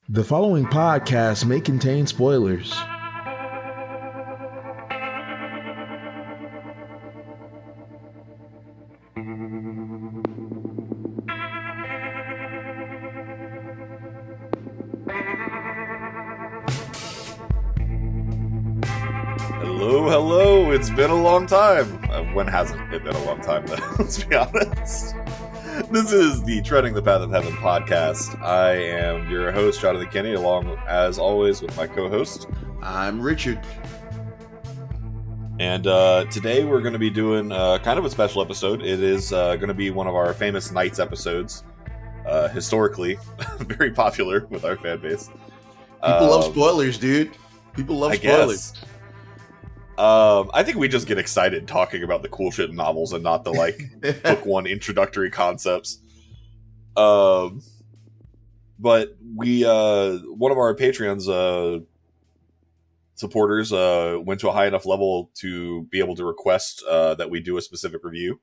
The following podcast may contain spoilers. Hello, it's been a long time. When hasn't it been a long time, though? Let's be honest. This is the Treading the Path of Heaven podcast. I am your host, Jonathan Kenny, along, as always, with my co-host. I'm Richard. And today we're going to be doing kind of a special episode. It is going to be one of our famous Knights episodes. Historically, very popular with our fan base. People love spoilers, dude. People love spoilers. I think we just get excited talking about the cool shit in novels and not the book one introductory concepts. But we one of our Patreon's supporters went to a high enough level to be able to request that we do a specific review,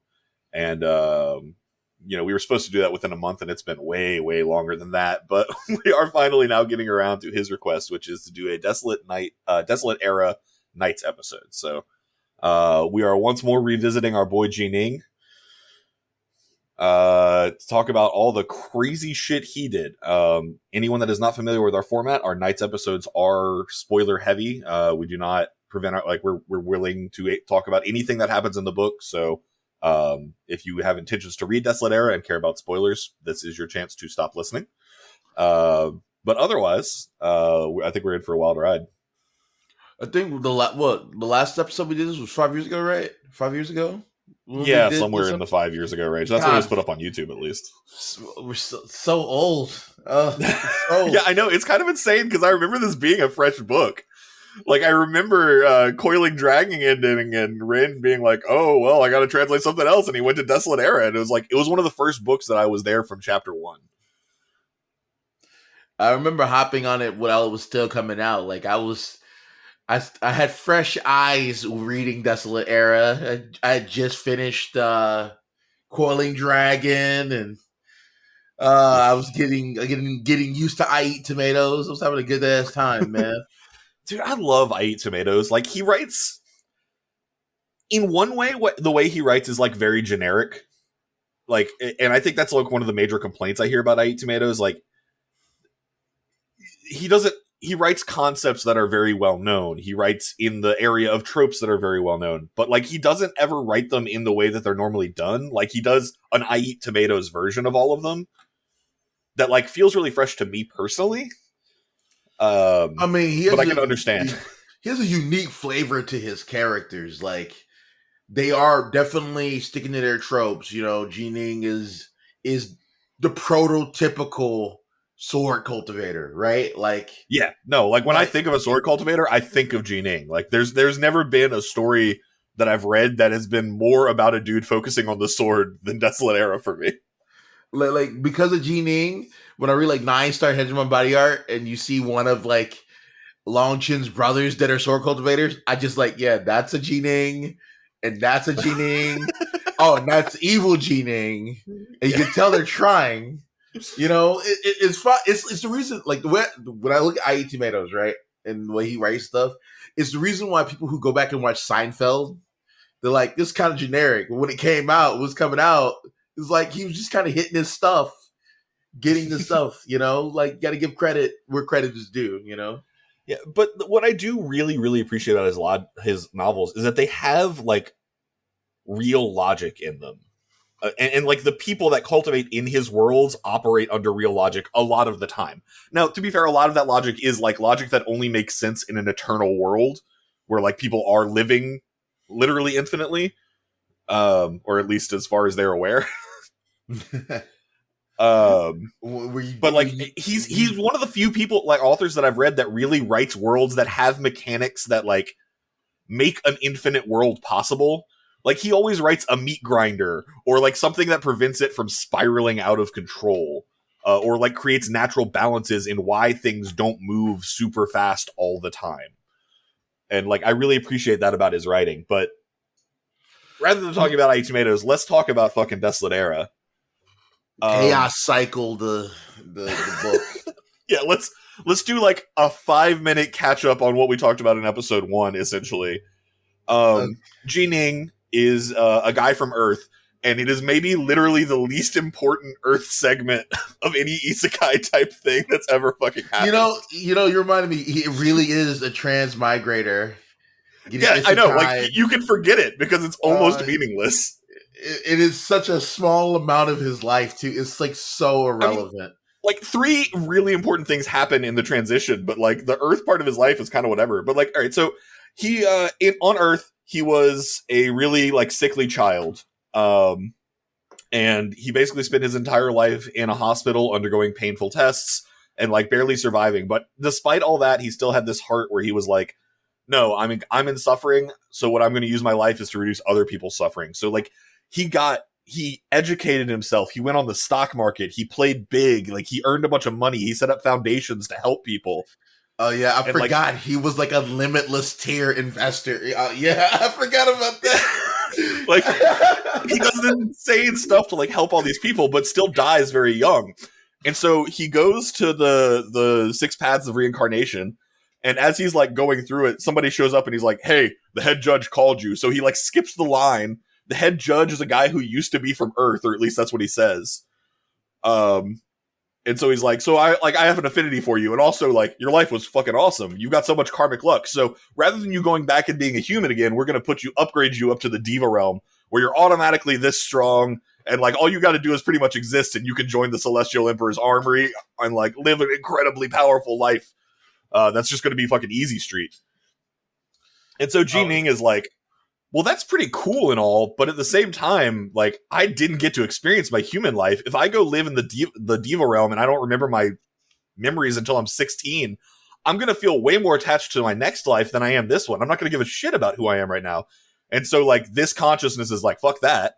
and we were supposed to do that within a month, and it's been way longer than that. But we are finally now getting around to his request, which is to do a Desolate Era Knights episode. So we are once more revisiting our boy Jining to talk about all the crazy shit he did. Anyone that is not familiar with our format, our Knights episodes are spoiler heavy. We do not prevent we're willing to talk about anything that happens in the book. So if you have intentions to read Desolate Era and care about spoilers, this is your chance to stop listening. But otherwise, I think we're in for a wild ride. I think the last episode we did this was 5 years ago, right? 5 years ago? Yeah, somewhere in the 5 years ago range. That's what it was put up on YouTube, at least. We're so old. Yeah, I know. It's kind of insane because I remember this being a fresh book. I remember Coiling Dragon ending and Rin being like, oh, well, I got to translate something else. And he went to Desolate Era. And it was one of the first books that I was there from chapter 1. I remember hopping on it while it was still coming out. I had fresh eyes reading Desolate Era. I had just finished Coiling Dragon, and I was getting used to IEATTomatoes. I was having a good ass time, man. Dude, I love IEATTomatoes. He writes in one way. The way he writes is very generic. And I think that's one of the major complaints I hear about IEATTomatoes. He writes concepts that are very well known. He writes in the area of tropes that are very well known, but he doesn't ever write them in the way that they're normally done. He does an IEATTomatoes version of all of them that feels really fresh to me personally. I can understand. He has a unique flavor to his characters. They are definitely sticking to their tropes. Jining is the prototypical sword cultivator, right? When I think of a sword cultivator, I think of Jining. There's never been a story that I've read that has been more about a dude focusing on the sword than Desolate Era for me. Because of Jining, when I read 9-star Hegemon body art and you see one of Longchen's brothers that are sword cultivators, I just that's a Jining, and that's a Jining. Oh, and that's evil Jining. And you can tell they're trying. It's fun. It's the reason, when I look at IEATTomatoes, right, and the way he writes stuff, it's the reason why people who go back and watch Seinfeld, they're like, this is kind of generic. But when it was coming out, it's he was just kind of hitting his stuff, getting the stuff, got to give credit where credit is due, Yeah, but what I do really, really appreciate about his novels is that they have, real logic in them. And the people that cultivate in his worlds operate under real logic a lot of the time. Now, to be fair, a lot of that logic is logic that only makes sense in an eternal world where people are living literally infinitely, or at least as far as they're aware. But he's one of the few people authors that I've read that really writes worlds that have mechanics that make an infinite world possible. He always writes a meat grinder or something that prevents it from spiraling out of control, or creates natural balances in why things don't move super fast all the time. And I really appreciate that about his writing. But rather than talking about IEATTomatoes, let's talk about fucking Desolate Era. Chaos Cycle, the book. Yeah, let's do like a 5-minute catch up on what we talked about in episode 1, essentially. Jining is a guy from Earth, and it is maybe literally the least important Earth segment of any isekai type thing that's ever fucking happened. You reminded me, he really is a transmigrator. Yeah, I know. Like, you can forget it because it's almost meaningless. It is such a small amount of his life, too. It's, like, so irrelevant. I mean, like, 3 really important things happen in the transition, but, like, the Earth part of his life is kind of whatever. But, like, all right, so he, on Earth, he was a really, like, sickly child. And he basically spent his entire life in a hospital undergoing painful tests and, like, barely surviving. But despite all that, he still had this heart where he was like, no, I'm in suffering, so what I'm going to use my life is to reduce other people's suffering. So, like, he educated himself. He went on the stock market. He played big. Like, he earned a bunch of money. He set up foundations to help people. Oh, yeah. I forgot. Like, he was like a limitless tier investor. Yeah, I forgot about that. Like, he does this insane stuff to, like, help all these people, but still dies very young. And so he goes to the 6 paths of reincarnation. And as he's, like, going through it, somebody shows up and he's like, hey, the head judge called you. So he, like, skips the line. The head judge is a guy who used to be from Earth, or at least that's what he says. And so he's like, so I have an affinity for you. And also, like, your life was fucking awesome. You got so much karmic luck. So rather than you going back and being a human again, we're going to upgrade you up to the Diva realm, where you're automatically this strong. And, like, all you got to do is pretty much exist, and you can join the Celestial Emperor's armory and, like, live an incredibly powerful life. That's just going to be fucking easy street. And so Jining is like, well, that's pretty cool and all, but at the same time, like, I didn't get to experience my human life. If I go live in the Diva realm and I don't remember my memories until I'm 16, I'm going to feel way more attached to my next life than I am this one. I'm not going to give a shit about who I am right now. And so, like, this consciousness is like, fuck that.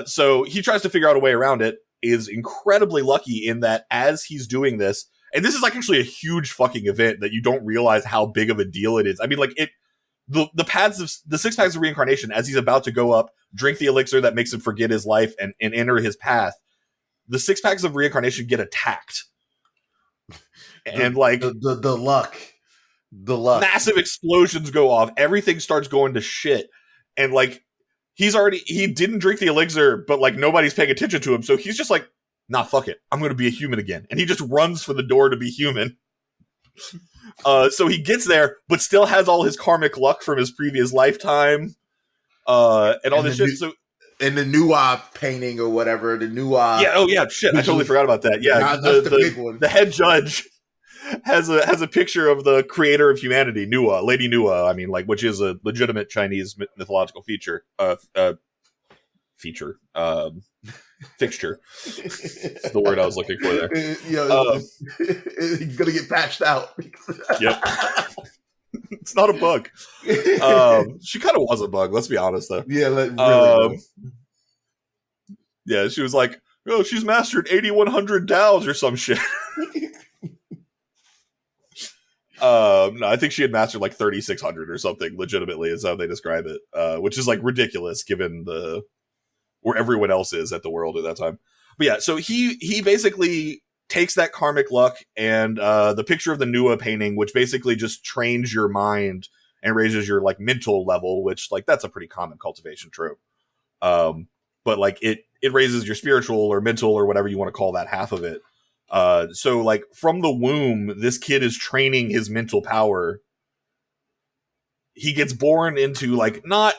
So he tries to figure out a way around it, is incredibly lucky in that as he's doing this, and this is, like, actually a huge fucking event that you don't realize how big of a deal it is. I mean, like, the 6 paths of reincarnation, as he's about to go up, drink the elixir that makes him forget his life and enter his path, the 6 packs of reincarnation get attacked. And, like, the luck. Massive explosions go off. Everything starts going to shit. And, like, he didn't drink the elixir, but, like, nobody's paying attention to him. So he's just like, nah, fuck it. I'm going to be a human again. And he just runs for the door to be human. So he gets there, but still has all his karmic luck from his previous lifetime. And all this shit. And the Nuwa painting or whatever, the Nuwa. Yeah, oh yeah, shit. I totally forgot about that. Yeah, that's the big one. The head judge has a picture of the creator of humanity, Nuwa, Lady Nuwa, I mean, like, which is a legitimate Chinese mythological fixture. It's the word I was looking for there. He's gonna get patched out. Yep. It's not a bug. She kind of was a bug, let's be honest, though. Yeah, really. Yeah, she was like, oh, she's mastered 8,100 Daos or some shit. No, I think she had mastered like 3,600 or something, legitimately, is how they describe it. Which is, like, ridiculous given where everyone else is at the world at that time. But yeah, so he basically takes that karmic luck and the picture of the Nuwa painting, which basically just trains your mind and raises your, like, mental level, which, like, that's a pretty common cultivation trope. But, like, it raises your spiritual or mental or whatever you want to call that half of it. So, like, from the womb, this kid is training his mental power. He gets born into, like, not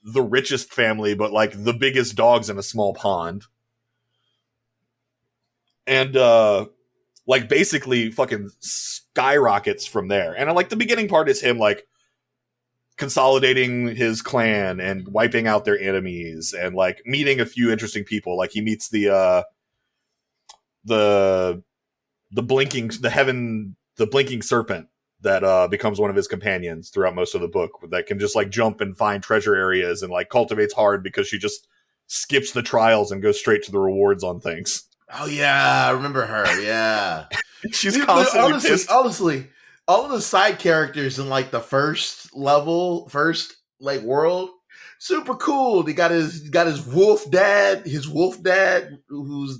the richest family, but, like, the biggest dogs in a small pond. And, like, basically fucking skyrockets from there. And, like, the beginning part is him, like, consolidating his clan and wiping out their enemies and, like, meeting a few interesting people. Like, he meets the blinking serpent that becomes one of his companions throughout most of the book, that can just, like, jump and find treasure areas and, like, cultivates hard because she just skips the trials and goes straight to the rewards on things. Oh yeah, I remember her. Yeah. She's constantly honestly, all of the side characters in, like, the first world, super cool. They got his wolf dad, who's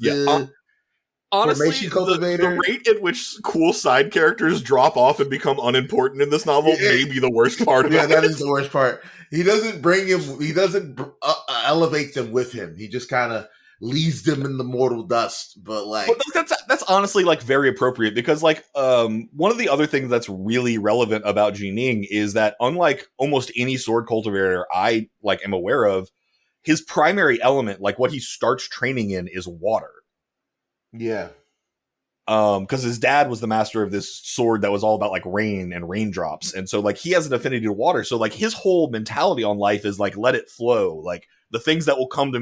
Honestly, formation cultivator. the rate at which cool side characters drop off and become unimportant in this novel may be the worst part of it. Yeah, that is the worst part. He doesn't bring him. He doesn't elevate them with him. He just kind of leaves them in the mortal dust. But that's honestly like very appropriate because like one of the other things that's really relevant about Jining is that unlike almost any sword cultivator I like am aware of, his primary element, like what he starts training in, is water. Yeah. Because his dad was the master of this sword that was all about like rain and raindrops, and so like he has an affinity to water. So like his whole mentality on life is like let it flow. Like the things that will come to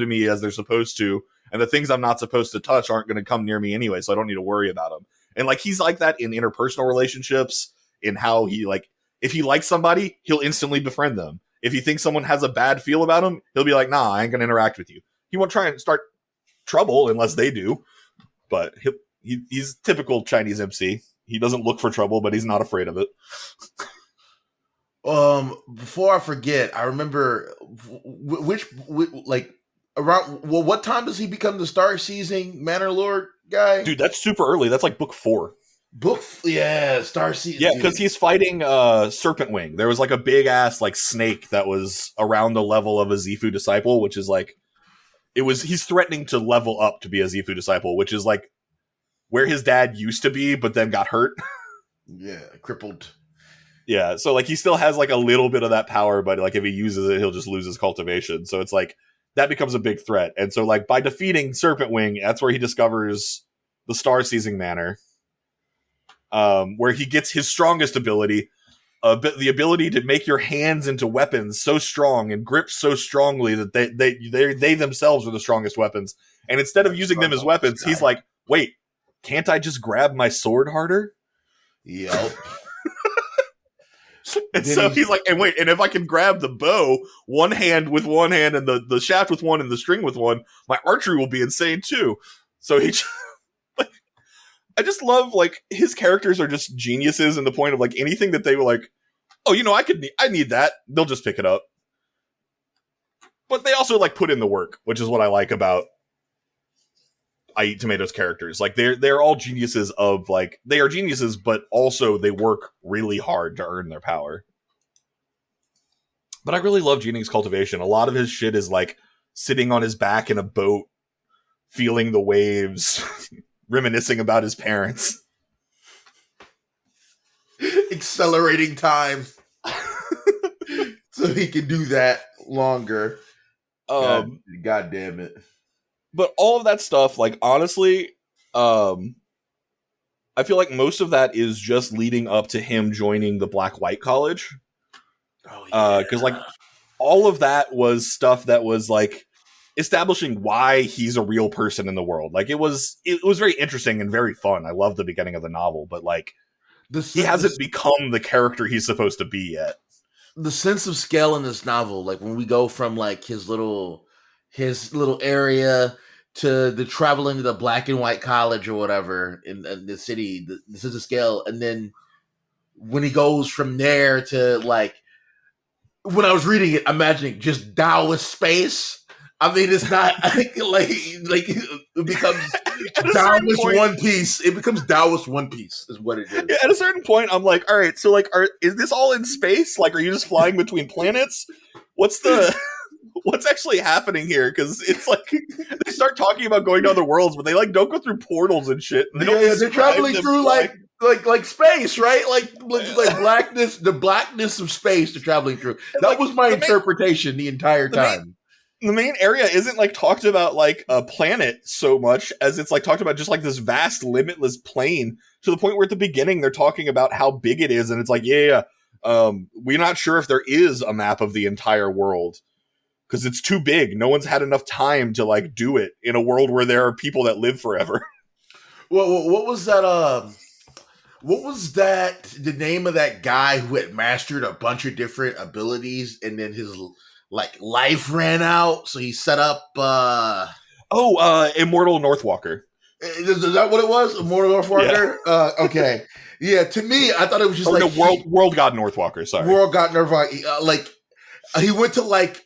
me as they're supposed to, and the things I'm not supposed to touch aren't going to come near me anyway. So I don't need to worry about them. And like he's like that in interpersonal relationships. In how he like if he likes somebody, he'll instantly befriend them. If he thinks someone has a bad feel about him, he'll be like, nah, I ain't gonna interact with you. He won't try and start trouble unless they do. But he's typical Chinese MC. He doesn't look for trouble, but he's not afraid of it. Before I forget, I remember what time does he become the Starseizing Manor Lord guy? Dude, that's super early. That's like book 4. Starseizing. Yeah, because he's fighting Serpent Wing. There was like a big ass like snake that was around the level of a Zifu disciple, which is like he's threatening to level up to be a Zifu disciple, which is like where his dad used to be, but then got hurt. Yeah, crippled. Yeah, so like he still has like a little bit of that power, but like if he uses it, he'll just lose his cultivation. So it's like that becomes a big threat. And so like by defeating Serpent Wing, that's where he discovers the Starseizing Manor, where he gets his strongest ability, the ability to make your hands into weapons so strong and grip so strongly that they themselves are the strongest weapons. And instead of using them as weapons, he's like, wait, can't I just grab my sword harder? Yep. And so he's like, and wait, and if I can grab the bow, one hand with one hand and the shaft with one and the string with one, my archery will be insane too. So he like, I just love like his characters are just geniuses in the point of like anything that they were like, oh, I need that. They'll just pick it up. But they also like put in the work, which is what I like about IEATTomatoes characters. Like they're all geniuses of like they are geniuses, but also they work really hard to earn their power. But I really love Jining's cultivation. A lot of his shit is like sitting on his back in a boat, feeling the waves, reminiscing about his parents, accelerating time so he can do that longer. God damn it. But all of that stuff, like, honestly, I feel like most of that is just leading up to him joining the Black-White College. Oh, yeah. Because, like, all of that was stuff that was, like, establishing why he's a real person in the world. Like, it was very interesting and very fun. I love the beginning of the novel, but, like, he hasn't become the character he's supposed to be yet. The sense of scale in this novel, like, when we go from, like, his little area to the traveling to the Black and White College or whatever in the city, this is a scale. And then when he goes from there to like, when I was reading it, imagining just Taoist space. I mean, it's not like it becomes Taoist One Piece. It becomes Taoist One Piece is what it is. Yeah, at a certain point, I'm like, all right, so like, is this all in space? Like, are you just flying between planets? What's actually happening here? Because it's like they start talking about going to other worlds, but they like don't go through portals and shit. And they're traveling through like space, right? Like blackness, the blackness of space they're traveling through. That was my interpretation the entire time. The main area isn't like talked about like a planet so much as it's like talked about just like this vast, limitless plane, to the point where at the beginning they're talking about how big it is, and it's like, we're not sure if there is a map of the entire world. Because it's too big. No one's had enough time to like do it in a world where there are people that live forever. Well, what was that? What was that? The name of that guy who had mastered a bunch of different abilities, and then his like life ran out, so he set up. Immortal Northwalker. Is that what it was? Immortal Northwalker. Yeah. Okay. Yeah. To me, I thought it was just World God Northwalker. Sorry, World God Northwalker. He went to like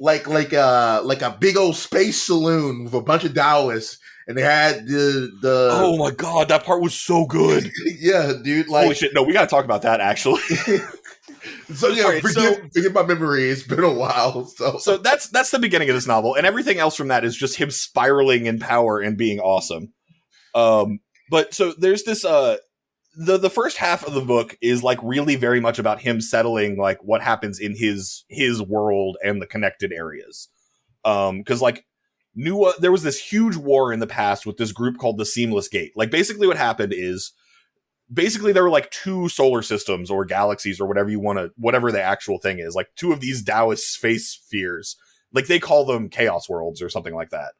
a big old space saloon with a bunch of Taoists, and they had the oh my god, that part was so good. Yeah, dude. Like, holy shit! No, we got to talk about that actually. So yeah, right, forget my memory. It's been a while. So that's the beginning of this novel, and everything else from that is just him spiraling in power and being awesome. But so there's this the first half of the book is like really very much about him settling like what happens in his world and the connected areas. Because like there was this huge war in the past with this group called the Seamless Gate. Like basically what happened is there were like two solar systems or galaxies or whatever the actual thing is, like two of these Taoist space spheres. Like they call them chaos worlds or something like that.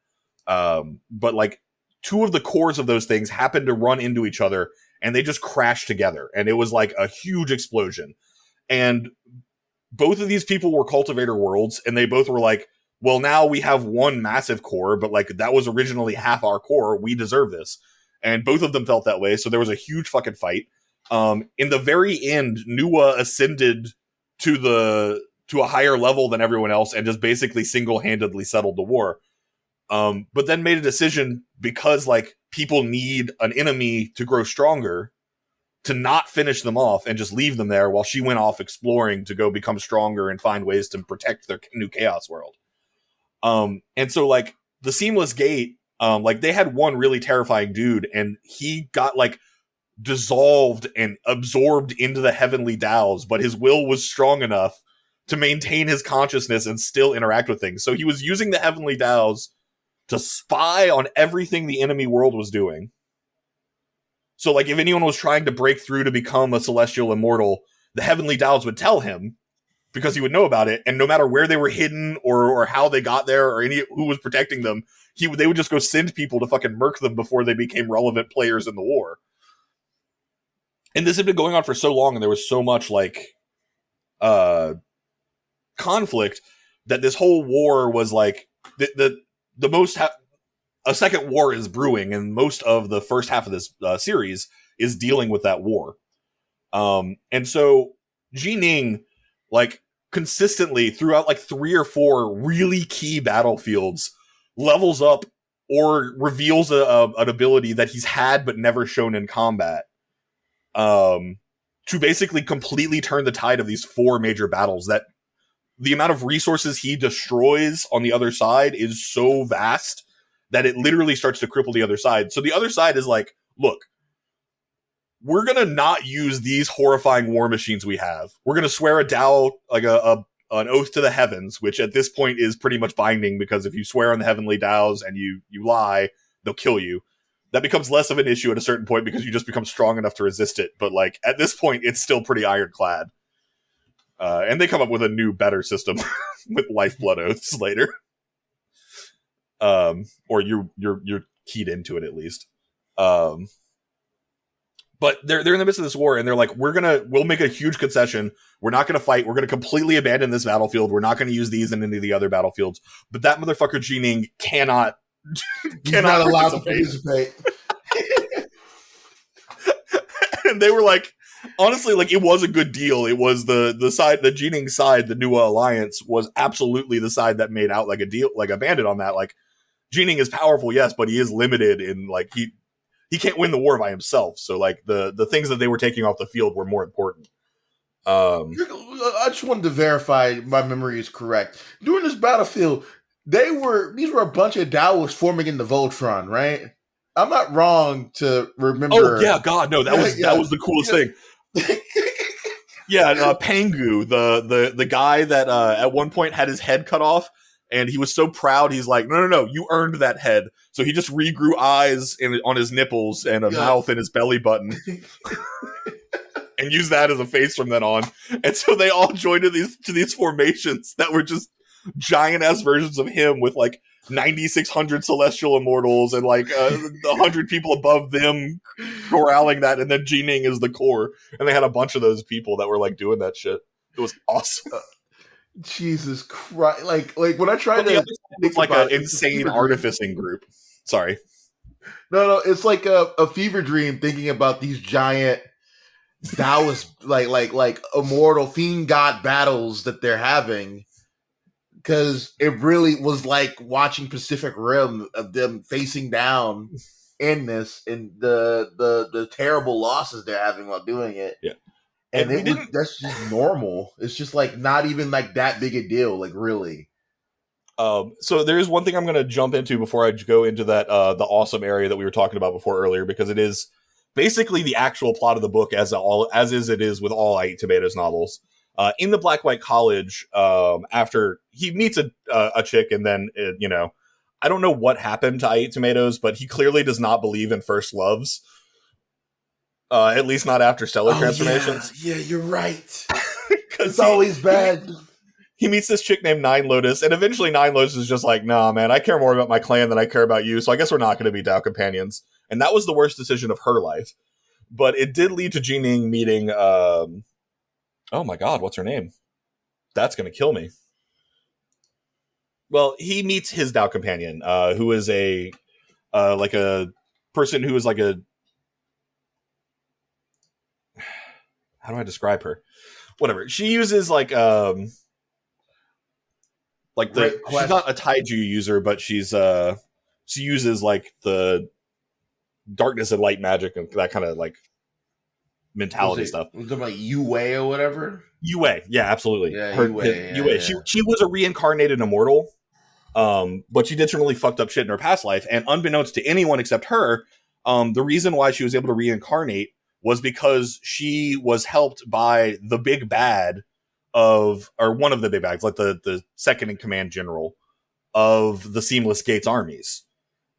But like two of the cores of those things happened to run into each other and they just crashed together. And it was like a huge explosion. And both of these people were cultivator worlds, and they both were like, well, now we have one massive core, but like that was originally half our core. We deserve this. And both of them felt that way. So there was a huge fucking fight. In the very end, Nuwa ascended to a higher level than everyone else and just basically single-handedly settled the war. But then made a decision, because like people need an enemy to grow stronger, to not finish them off and just leave them there while she went off exploring to go become stronger and find ways to protect their new chaos world. And so like the Seamless Gate, like they had one really terrifying dude, and he got like dissolved and absorbed into the heavenly Daos, but his will was strong enough to maintain his consciousness and still interact with things. So he was using the heavenly Daos to spy on everything the enemy world was doing. So like if anyone was trying to break through to become a celestial immortal, the heavenly Daos would tell him, because he would know about it, and no matter where they were hidden or how they got there or who was protecting them, they would just go send people to fucking murk them before they became relevant players in the war. And this had been going on for so long, and there was so much like conflict, that this whole war was like the most a second war is brewing, and most of the first half of this series is dealing with that war. And so Ji Ning, like consistently throughout like 3 or 4 really key battlefields, levels up or reveals an ability that he's had but never shown in combat, to basically completely turn the tide of these 4 major battles. That the amount of resources he destroys on the other side is so vast that it literally starts to cripple the other side. So the other side is like, look, we're going to not use these horrifying war machines we have. We're going to swear a Dao, like an oath to the heavens, which at this point is pretty much binding, because if you swear on the heavenly Daos and you lie, they'll kill you. That becomes less of an issue at a certain point because you just become strong enough to resist it. But like at this point, it's still pretty ironclad. And they come up with a new, better system with lifeblood oaths later. Or you're keyed into it at least. But they're in the midst of this war, and they're like, we'll make a huge concession. We're not gonna fight. We're gonna completely abandon this battlefield. We're not gonna use these in any of the other battlefields. But that motherfucker Ji Ning cannot allowed to participate. And they were like, honestly, like it was a good deal. It was the side, the Ji Ning side, the Nuwa Alliance was absolutely the side that made out like a deal, like a bandit on that. Like Ji Ning is powerful, yes, but he is limited in like he can't win the war by himself. So like the things that they were taking off the field were more important. I just wanted to verify my memory is correct. During this battlefield, these were a bunch of Daoists forming in the Voltron, right? I'm not wrong to remember. Oh yeah, God, no, that was the coolest thing. Yeah, Pangu, the guy that at one point had his head cut off, and he was so proud, he's like, no, you earned that head. So he just regrew eyes on his nipples and a mouth in his belly button. And used that as a face from then on. And so they all joined to these formations that were just giant ass versions of him with like 9,600 celestial immortals and like 100 people above them corralling that, and then Ji Ning is the core, and they had a bunch of those people that were like doing that shit. It was awesome. Jesus Christ! Like when I tried to think like an insane artificing group. Sorry, no, it's like a fever dream thinking about these giant Taoist like immortal fiend god battles that they're having. because it really was like watching Pacific Rim of them facing down in this and the terrible losses they're having while doing it. Yeah. And that's just normal. It's just like not even like that big a deal, like really. So there's one thing I'm going to jump into before I go into that the awesome area that we were talking about before earlier, because it is basically the actual plot of the book as it is with all IEATTomatoes novels. In the Black White College, after he meets a chick, and then I don't know what happened to IEATTomatoes, but he clearly does not believe in first loves. At least not after stellar transformations. Yeah, you're right. It's always bad. He meets this chick named Nine Lotus, and eventually Nine Lotus is just like, nah, man, I care more about my clan than I care about you, so I guess we're not going to be Dao companions. And that was the worst decision of her life. But it did lead to Jining meeting, oh my god, what's her name? That's going to kill me. Well, he meets his Dao companion, who is a person who is like a... How do I describe her? Whatever. She uses she's not a taiju user, but she uses like the darkness and light magic and that kind of like mentality stuff. Was it like Yue or whatever? Yue, yeah, absolutely. Yeah, Yue. Yeah. She was a reincarnated immortal, but she did some really fucked up shit in her past life. And unbeknownst to anyone except her, the reason why she was able to reincarnate was because she was helped by the big bad or one of the big bads, like the second in command general of the Seamless Gates armies.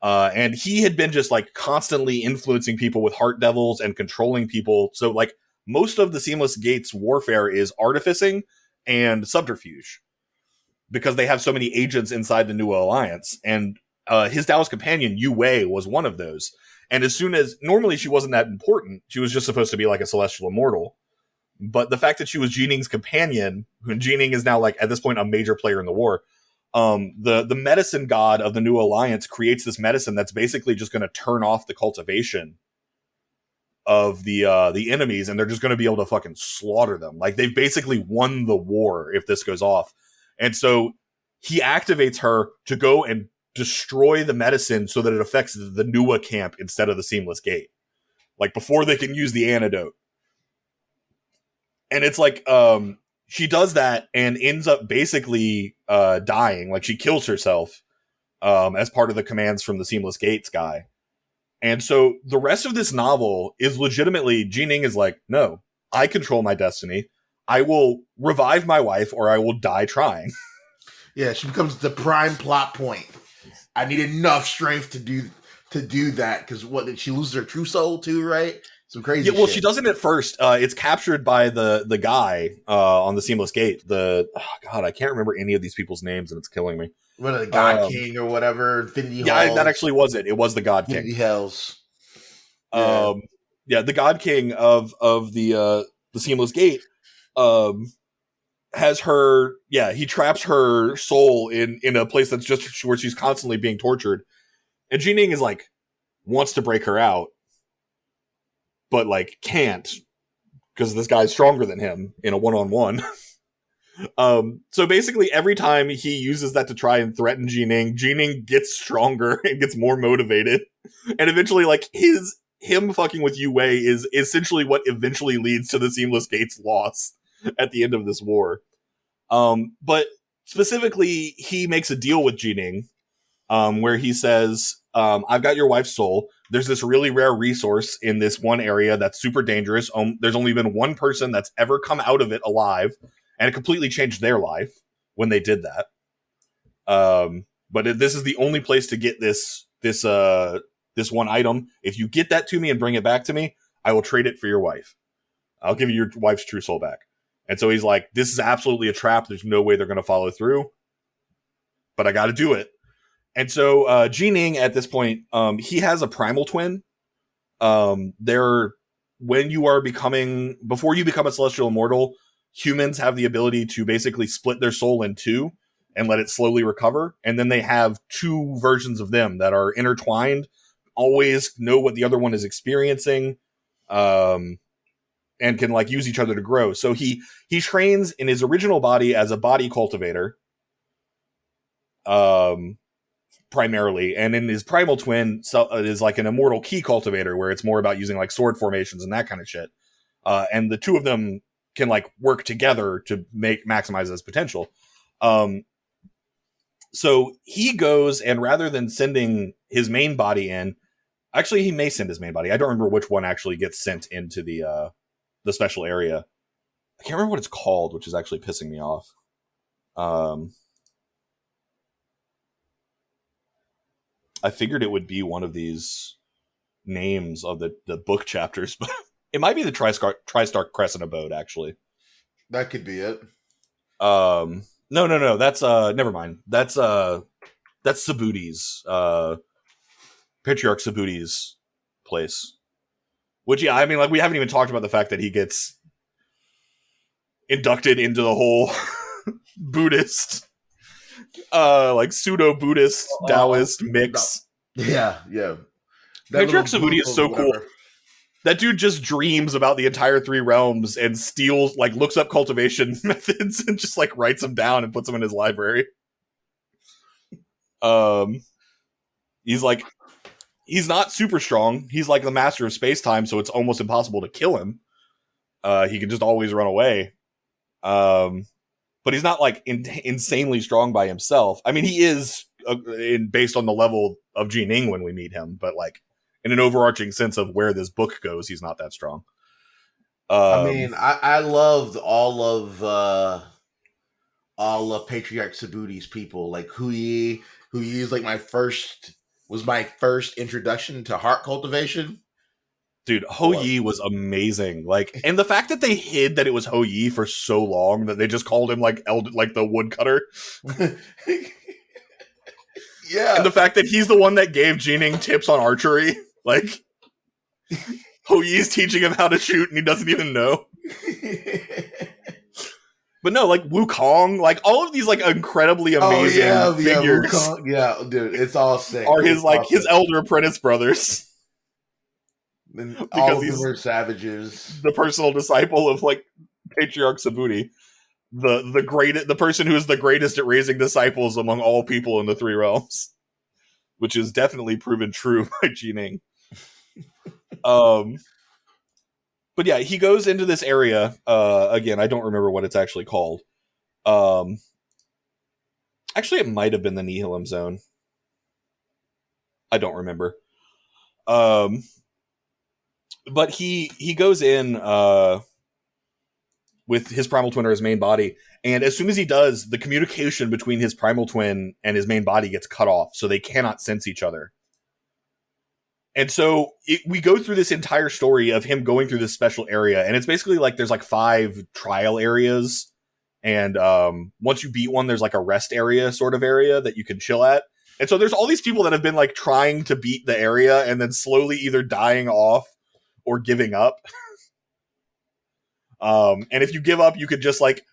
And he had been just like constantly influencing people with heart devils and controlling people. So like most of the Seamless Gates warfare is artificing and subterfuge because they have so many agents inside the New Alliance. And his Taoist companion, Yue, was one of those. And as soon as normally she wasn't that important, she was just supposed to be like a celestial immortal. But the fact that she was Jining's companion, and Jining is now like at this point a major player in the war, the medicine god of the New Alliance creates this medicine that's basically just going to turn off the cultivation of the enemies, and they're just going to be able to fucking slaughter them. Like they've basically won the war if this goes off. And so he activates her to go and destroy the medicine so that it affects the Nuwa camp instead of the Seamless Gate. Like before they can use the antidote. And it's like, she does that and ends up basically dying. Like she kills herself as part of the commands from the Seamless Gates guy. And so the rest of this novel is legitimately, Jining is like, no, I control my destiny. I will revive my wife or I will die trying. Yeah, she becomes the prime plot point. I need enough strength to do that because what did she lose her true soul too? Right, some crazy. Yeah, well, shit. she doesn't at first. It's captured by the guy on the Seamless Gate. God, I can't remember any of these people's names, and it's killing me. What the God King or whatever? Infinity. Yeah, that actually was it. It was the God King. Infinity Hells. Yeah, the God King of the Seamless Gate. Has her, he traps her soul in a place that's just where she's constantly being tortured. And Jining is like, wants to break her out, but like can't because this guy's stronger than him in a one-on-one. So basically every time he uses that to try and threaten Jining gets stronger and gets more motivated. And eventually like him fucking with Yue is essentially what eventually leads to the Seamless Gates loss at the end of this war. But specifically, he makes a deal with Jining, where he says, I've got your wife's soul. There's this really rare resource in this one area that's super dangerous. There's only been one person that's ever come out of it alive, and it completely changed their life when they did that. But this is the only place to get this one item. If you get that to me and bring it back to me, I will trade it for your wife. I'll give you your wife's true soul back. And so he's like, this is absolutely a trap. There's no way they're going to follow through. But I got to do it. And so Jining, at this point, he has a primal twin. Before you become a celestial immortal, humans have the ability to basically split their soul in two and let it slowly recover. And then they have two versions of them that are intertwined, always know what the other one is experiencing. And can like use each other to grow. So he trains in his original body as a body cultivator. primarily, and in his primal twin is like an immortal key cultivator, where it's more about using like sword formations and that kind of shit. And the two of them can like work together to maximize his potential. So he goes, and rather than sending his main body in, actually he may send his main body. I don't remember which one actually gets sent into the special area. I can't remember what it's called, which is actually pissing me off. I figured it would be one of these names of the book chapters, but it might be the TriStar Crescent Abode, actually. That could be it. No. That's never mind. That's Subuti's Patriarch Subuti's place. Which, yeah, I mean, like, we haven't even talked about the fact that he gets inducted into the whole Buddhist, like pseudo-Buddhist Taoist mix. Yeah. Patriarch Subuti is so cool. That dude just dreams about the entire three realms and steals, like, looks up cultivation methods and just, like, writes them down and puts them in his library. He's not super strong. He's like the master of space-time, so it's almost impossible to kill him. He can just always run away. But he's not, like, insanely strong by himself. I mean, he is based on the level of Jining when we meet him, but, like, in an overarching sense of where this book goes, he's not that strong. I mean, I loved all of Patriarch Subuti's people, like Huyi is like my first introduction to heart cultivation. Dude, Ho Yi was amazing. Like, and the fact that they hid that it was Ho Yi for so long that they just called him like the woodcutter. Yeah. And the fact that he's the one that gave Jining tips on archery. Like, Ho Yi's teaching him how to shoot and he doesn't even know. But no, like Wukong, like all of these like incredibly amazing figures. Wukong, yeah, dude, it's all sick. Are his elder apprentice brothers. And all of them are savages. The personal disciple of like Patriarch Subuti. The person who is the greatest at raising disciples among all people in the three realms. Which is definitely proven true by Jining. But yeah, he goes into this area. Again, I don't remember what it's actually called. Actually, it might have been the Nihilum Zone. I don't remember. But he goes in with his primal twin or his main body, and as soon as he does, the communication between his primal twin and his main body gets cut off, so they cannot sense each other. And so we go through this entire story of him going through this special area, and it's basically like there's like 5 trial areas, and once you beat one, there's like a rest area sort of area that you can chill at. And so there's all these people that have been like trying to beat the area and then slowly either dying off or giving up. And if you give up, you could just like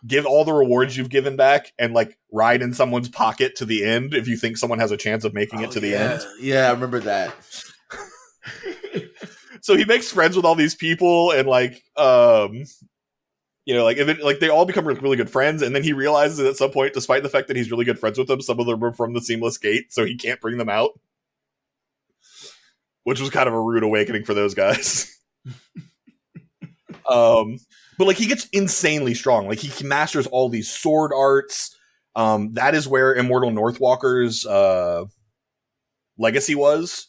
give all the rewards you've given back and like ride in someone's pocket to the end if you think someone has a chance of making it to the end. Yeah, I remember that. So he makes friends with all these people and like, you know, like, they all become really good friends. And then he realizes at some point, despite the fact that he's really good friends with them, some of them are from the Seamless Gate, so he can't bring them out. Which was kind of a rude awakening for those guys. But like he gets insanely strong. Like he masters all these sword arts. That is where Immortal Northwalker's legacy was.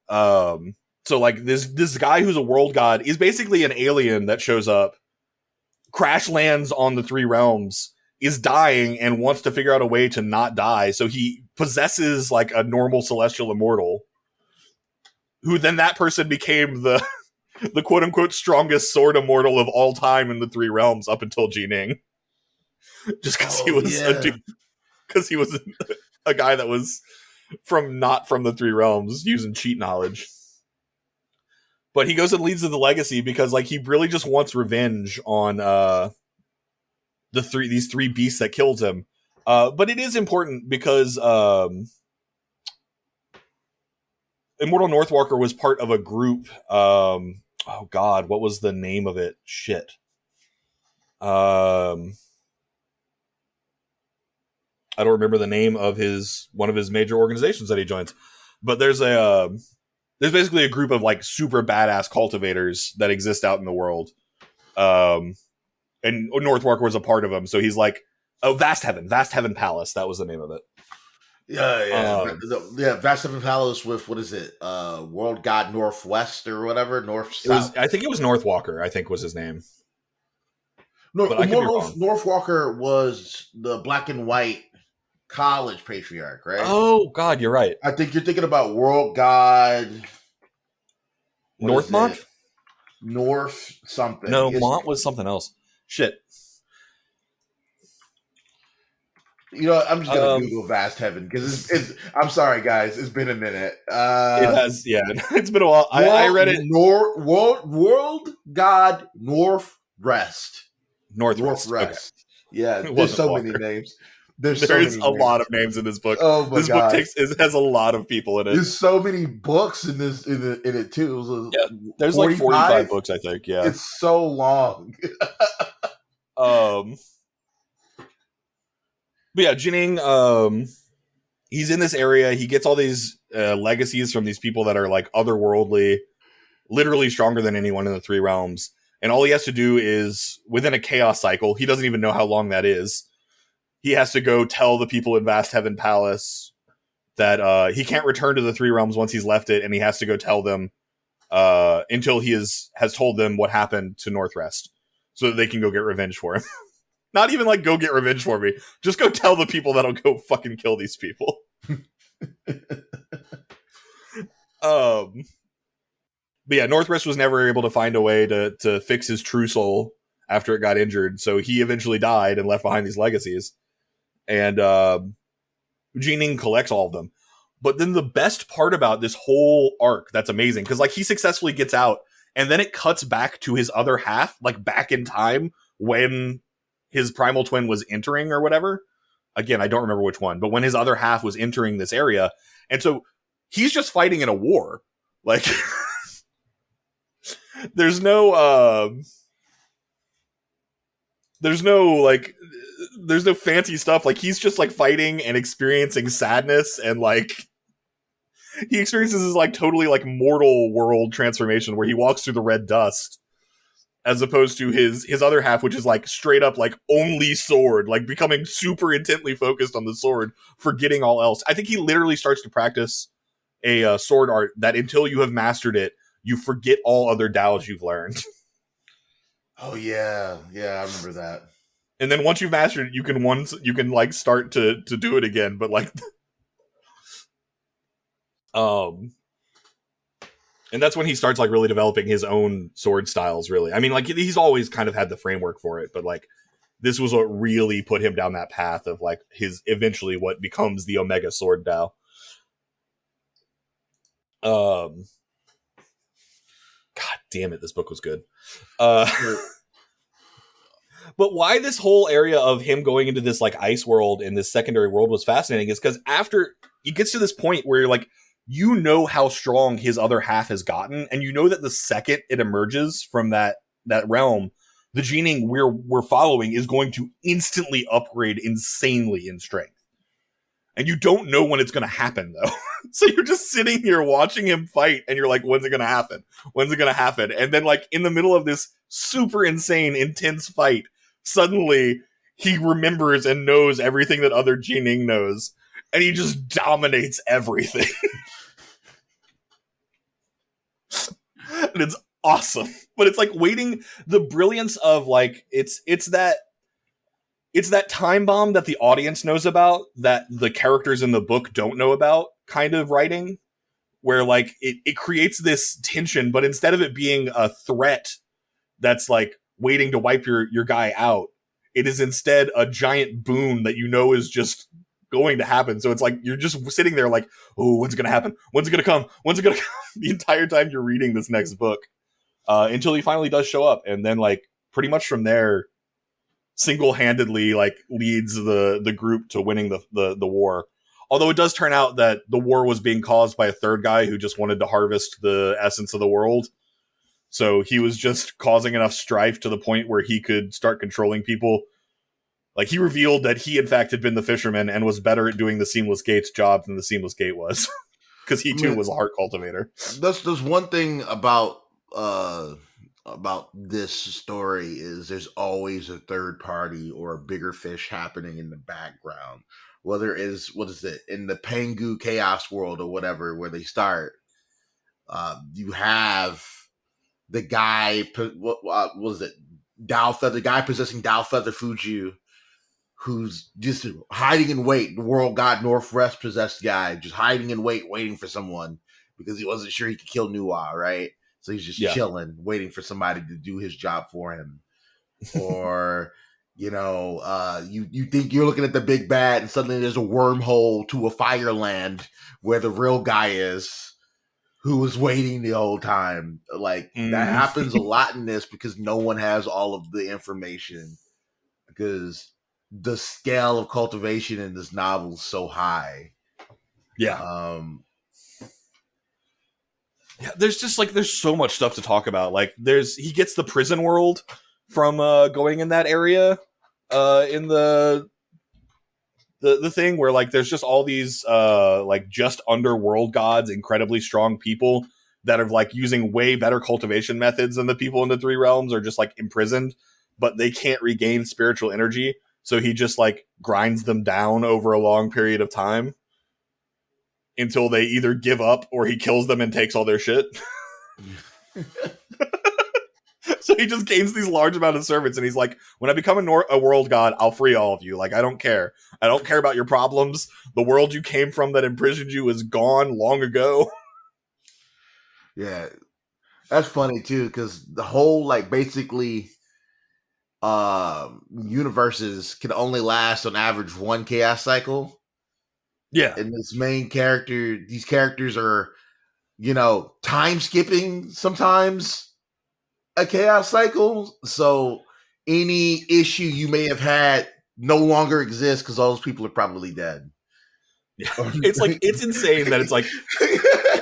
So like this guy who's a world god is basically an alien that shows up, crash lands on the three realms, is dying and wants to figure out a way to not die. So he possesses like a normal celestial immortal, who then that person became the quote unquote strongest sword immortal of all time in the three realms up until Jining. Just because he was a guy that was not from the three realms using cheat knowledge. But he goes and leads to the legacy because like he really just wants revenge on these three beasts that killed him. But it is important because Immortal Northwalker was part of a group. Oh God, what was the name of it? Shit. I don't remember the name of one of his major organizations that he joins, but there's basically a group of like super badass cultivators that exist out in the world. And Northwalker was a part of them. So he's like, Vast Heaven Palace. That was the name of it. Yeah. Vast Heaven Palace with, what is it? World God Northwest or whatever. I think it was Northwalker, I think was his name. Northwalker was the black and white college patriarch, right? Oh God, you're right. I think you're thinking about World God Northmont? North something. No, Mont was something else. Shit. You know, I'm just gonna Google Vast Heaven because it's. I'm sorry, guys. It's been a minute. It has, yeah. It's been a while. I read it. World God Northwest. Northwest. Okay. Yeah, there's so many names. There's a lot of names in this book. Oh my God. Book has a lot of people in it. There's so many books in it too. There's 45? Like 45 books, I think. Yeah, it's so long. But yeah, Jining, he's in this area. He gets all these legacies from these people that are like otherworldly, literally stronger than anyone in the Three Realms. And all he has to do is, within a chaos cycle, he doesn't even know how long that is, he has to go tell the people in Vast Heaven Palace that he can't return to the Three Realms once he's left it, and he has to go tell them until he has told them what happened to Northrest, so that they can go get revenge for him. Not even like, go get revenge for me. Just go tell the people that'll go fucking kill these people. But yeah, Northrest was never able to find a way to fix his true soul after it got injured, so he eventually died and left behind these legacies. And Jining collects all of them. But then the best part about this whole arc that's amazing, because like he successfully gets out, and then it cuts back to his other half, like back in time when his primal twin was entering or whatever. Again, I don't remember which one, but when his other half was entering this area. And so he's just fighting in a war. Like there's no fancy stuff. Like he's just like fighting and experiencing sadness, and like he experiences this like totally like mortal world transformation where he walks through the red dust, as opposed to his other half, which is like straight up like only sword, like becoming super intently focused on the sword, forgetting all else. I think he literally starts to practice a sword art that until you have mastered it, you forget all other Daos you've learned. Oh yeah, I remember that. And then once you've mastered it, you can like start to do it again. But like, and that's when he starts like really developing his own sword styles. Really, I mean, like he's always kind of had the framework for it, but like this was what really put him down that path of like his eventually what becomes the Omega Sword Dao. God damn it, this book was good. But why this whole area of him going into this like ice world and this secondary world was fascinating is because after he gets to this point where you're like, you know how strong his other half has gotten, and you know that the second it emerges from that realm, the Jining we're following is going to instantly upgrade insanely in strength. And you don't know when it's going to happen, though. So you're just sitting here watching him fight, and you're like, when's it going to happen? When's it going to happen? And then, like, in the middle of this super insane, intense fight, suddenly he remembers and knows everything that other Jining knows. And he just dominates everything. And it's awesome. But it's like waiting, the brilliance of, like, it's that time bomb that the audience knows about that the characters in the book don't know about kind of writing, where like it creates this tension, but instead of it being a threat that's like waiting to wipe your guy out, it is instead a giant boon that you know is just going to happen. So it's like you're just sitting there like, oh, when's it gonna happen? When's it gonna come? When's it gonna come? The entire time you're reading this next book, until he finally does show up, and then like pretty much from there, single-handedly like leads the group to winning the war. Although it does turn out that the war was being caused by a third guy who just wanted to harvest the essence of the world. So he was just causing enough strife to the point where he could start controlling people Like, he revealed that he, in fact, had been the fisherman and was better at doing the Seamless Gate's job than the Seamless Gate was. Because he, too, was a heart cultivator. There's one thing about this story is there's always a third party or a bigger fish happening in the background. Whether it is, what is it, in the Pengu Chaos world or whatever, where they start, you have the guy, what was it, the guy possessing Dao Feather Fuju, who's just hiding in wait. The world god Northwest possessed guy, just hiding in wait, waiting for someone because he wasn't sure he could kill Nuwa, right? So he's just chilling, waiting for somebody to do his job for him. Or, you think you're looking at the big bad and suddenly there's a wormhole to a fireland where the real guy is, who was waiting the whole time. Like, that happens a lot in this because no one has all of the information. Because the scale of cultivation in this novel is so high. Yeah. Yeah, there's so much stuff to talk about. Like, he gets the prison world from going in that area in the thing where, like, there's just all these like just underworld gods, incredibly strong people that are like using way better cultivation methods than the people in the Three Realms, are just like imprisoned, but they can't regain spiritual energy. So he just like grinds them down over a long period of time until they either give up or he kills them and takes all their shit. So he just gains these large amount of servants, and he's like, when I become a world god, I'll free all of you. Like, I don't care. I don't care about your problems. The world you came from that imprisoned you is gone long ago. Yeah. That's funny, too, because the whole, like, basically universes can only last on average one chaos cycle. Yeah. And this main character, these characters are, time skipping sometimes a chaos cycle. So any issue you may have had no longer exists because all those people are probably dead. Yeah. It's insane that it's like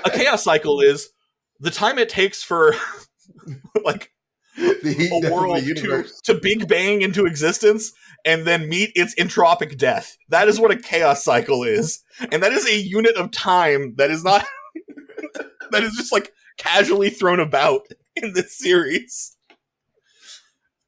a chaos cycle is the time it takes for like a world to Big Bang into existence and then meet its entropic death. That is what a chaos cycle is. And that is a unit of time that is not that is just like casually thrown about in this series.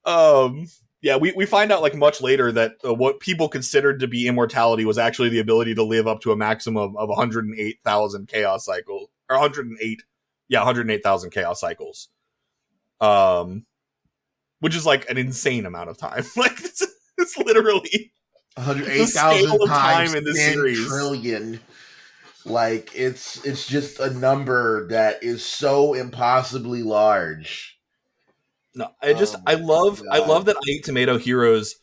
Yeah, we find out like much later that what people considered to be immortality was actually the ability to live up to a maximum of 108,000 chaos cycles, or 108,000 chaos cycles. Which is like an insane amount of time. Like, it's literally 108,000 time in this series. Trillion. Like, it's just a number that is so impossibly large. No, I love that IEATTomatoes heroes,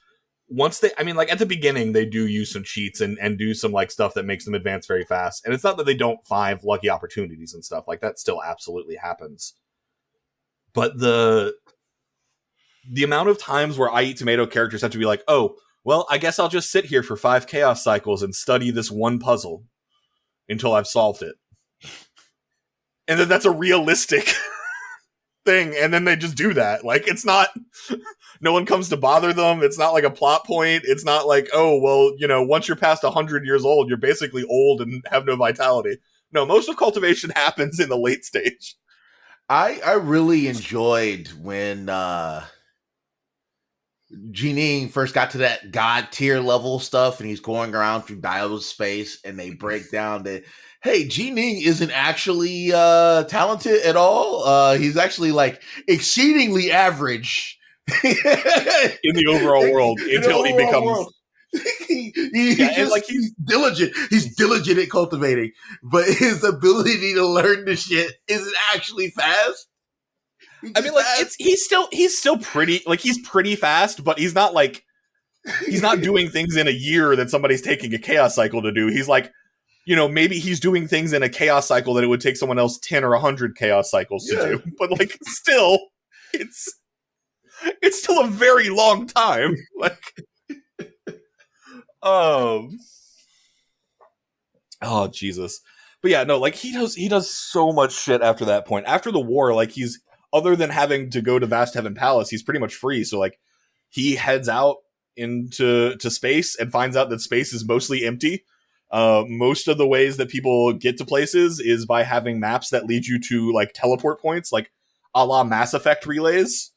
once they, I mean, like, at the beginning, they do use some cheats and do some, like, stuff that makes them advance very fast. And it's not that they don't find lucky opportunities and stuff. Like, that still absolutely happens. But the amount of times where IEATTomatoes characters have to be like, oh, well, I guess I'll just sit here for 5 chaos cycles and study this one puzzle until I've solved it. And then that's a realistic thing, and then they just do that. Like, it's not, no one comes to bother them. It's not like a plot point. It's not like, oh, well, once you're past 100 years old, you're basically old and have no vitality. No, most of cultivation happens in the late stage. I really enjoyed when Jining first got to that god tier level stuff, and he's going around through Dio's space, and they break down that, hey, Jining isn't actually talented at all. He's actually like exceedingly average in the overall world until he becomes. He's diligent. He's diligent at cultivating, but his ability to learn the shit isn't actually fast. I mean, like, he's still pretty, like, he's pretty fast, but he's not like, he's not doing things in a year that somebody's taking a chaos cycle to do. He's like, maybe he's doing things in a chaos cycle that it would take someone else 10 or 100 chaos cycles to do. But, like, still, it's still a very long time. Like, oh, Jesus. But yeah, no, like, he does so much shit after that point. After the war, like, other than having to go to Vast Heaven Palace, he's pretty much free. So, like, he heads out into space and finds out that space is mostly empty. Most of the ways that people get to places is by having maps that lead you to like teleport points, like a la Mass Effect relays.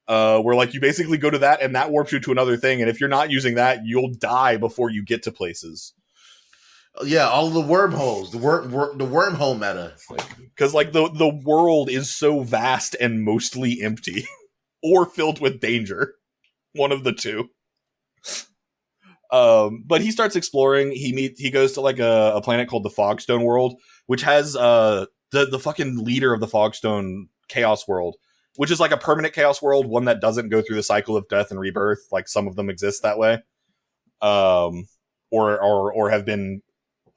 Where like you basically go to that and that warps you to another thing, and if you're not using that, you'll die before you get to places. Yeah, all the wormholes, the wormhole meta. Because like the world is so vast and mostly empty, or filled with danger, one of the two. But he starts exploring. He goes to like a planet called the Fogstone World, which has the fucking leader of the Fogstone Chaos World, which is like a permanent chaos world, one that doesn't go through the cycle of death and rebirth. Like some of them exist that way, or have been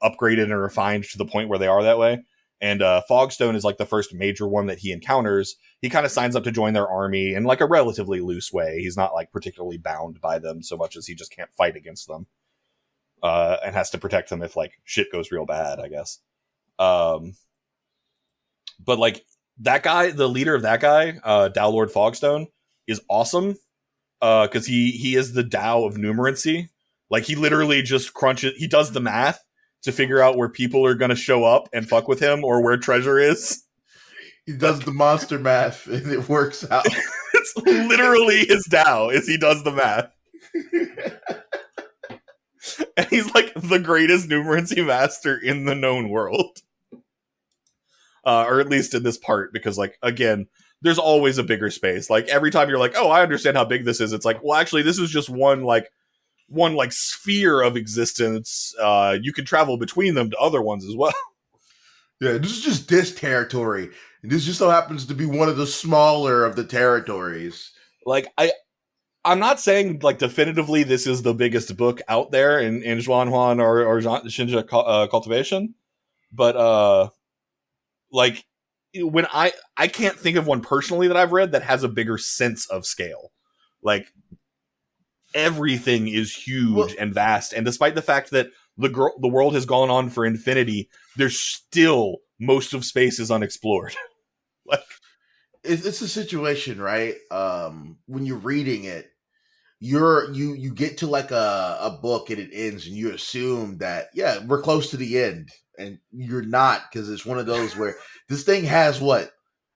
upgraded and refined to the point where they are that way. And Fogstone is like the first major one that he encounters. He kind of signs up to join their army in like a relatively loose way. He's not like particularly bound by them so much as he just can't fight against them, and has to protect them if like shit goes real bad, I guess. But like that guy, the leader of that guy, Dao Lord Fogstone, is awesome because he is the Tao of numerancy. Like he literally just crunches. He does the math to figure out where people are going to show up and fuck with him or where treasure is. He does the monster math and it works out. It's literally his Tao is he does the math. And he's like the greatest numerancy master in the known world. Or at least in this part, because like, again, there's always a bigger space. Like every time you're like, oh, I understand how big this is. It's like, well, actually, this is just one sphere of existence. You can travel between them to other ones as well. Yeah, this is just this territory. And this just so happens to be one of the smaller of the territories. Like, I'm not saying, like, definitively this is the biggest book out there in Zhuanhuan or Shinja Cultivation. But, like, when I can't think of one personally that I've read that has a bigger sense of scale. Like, everything is huge and vast, and despite the fact that the world has gone on for infinity, there's still most of space is unexplored. Like it's a situation, right? When you're reading it, you get to like a book and it ends, and you assume that we're close to the end, and you're not, because it's one of those where this thing has what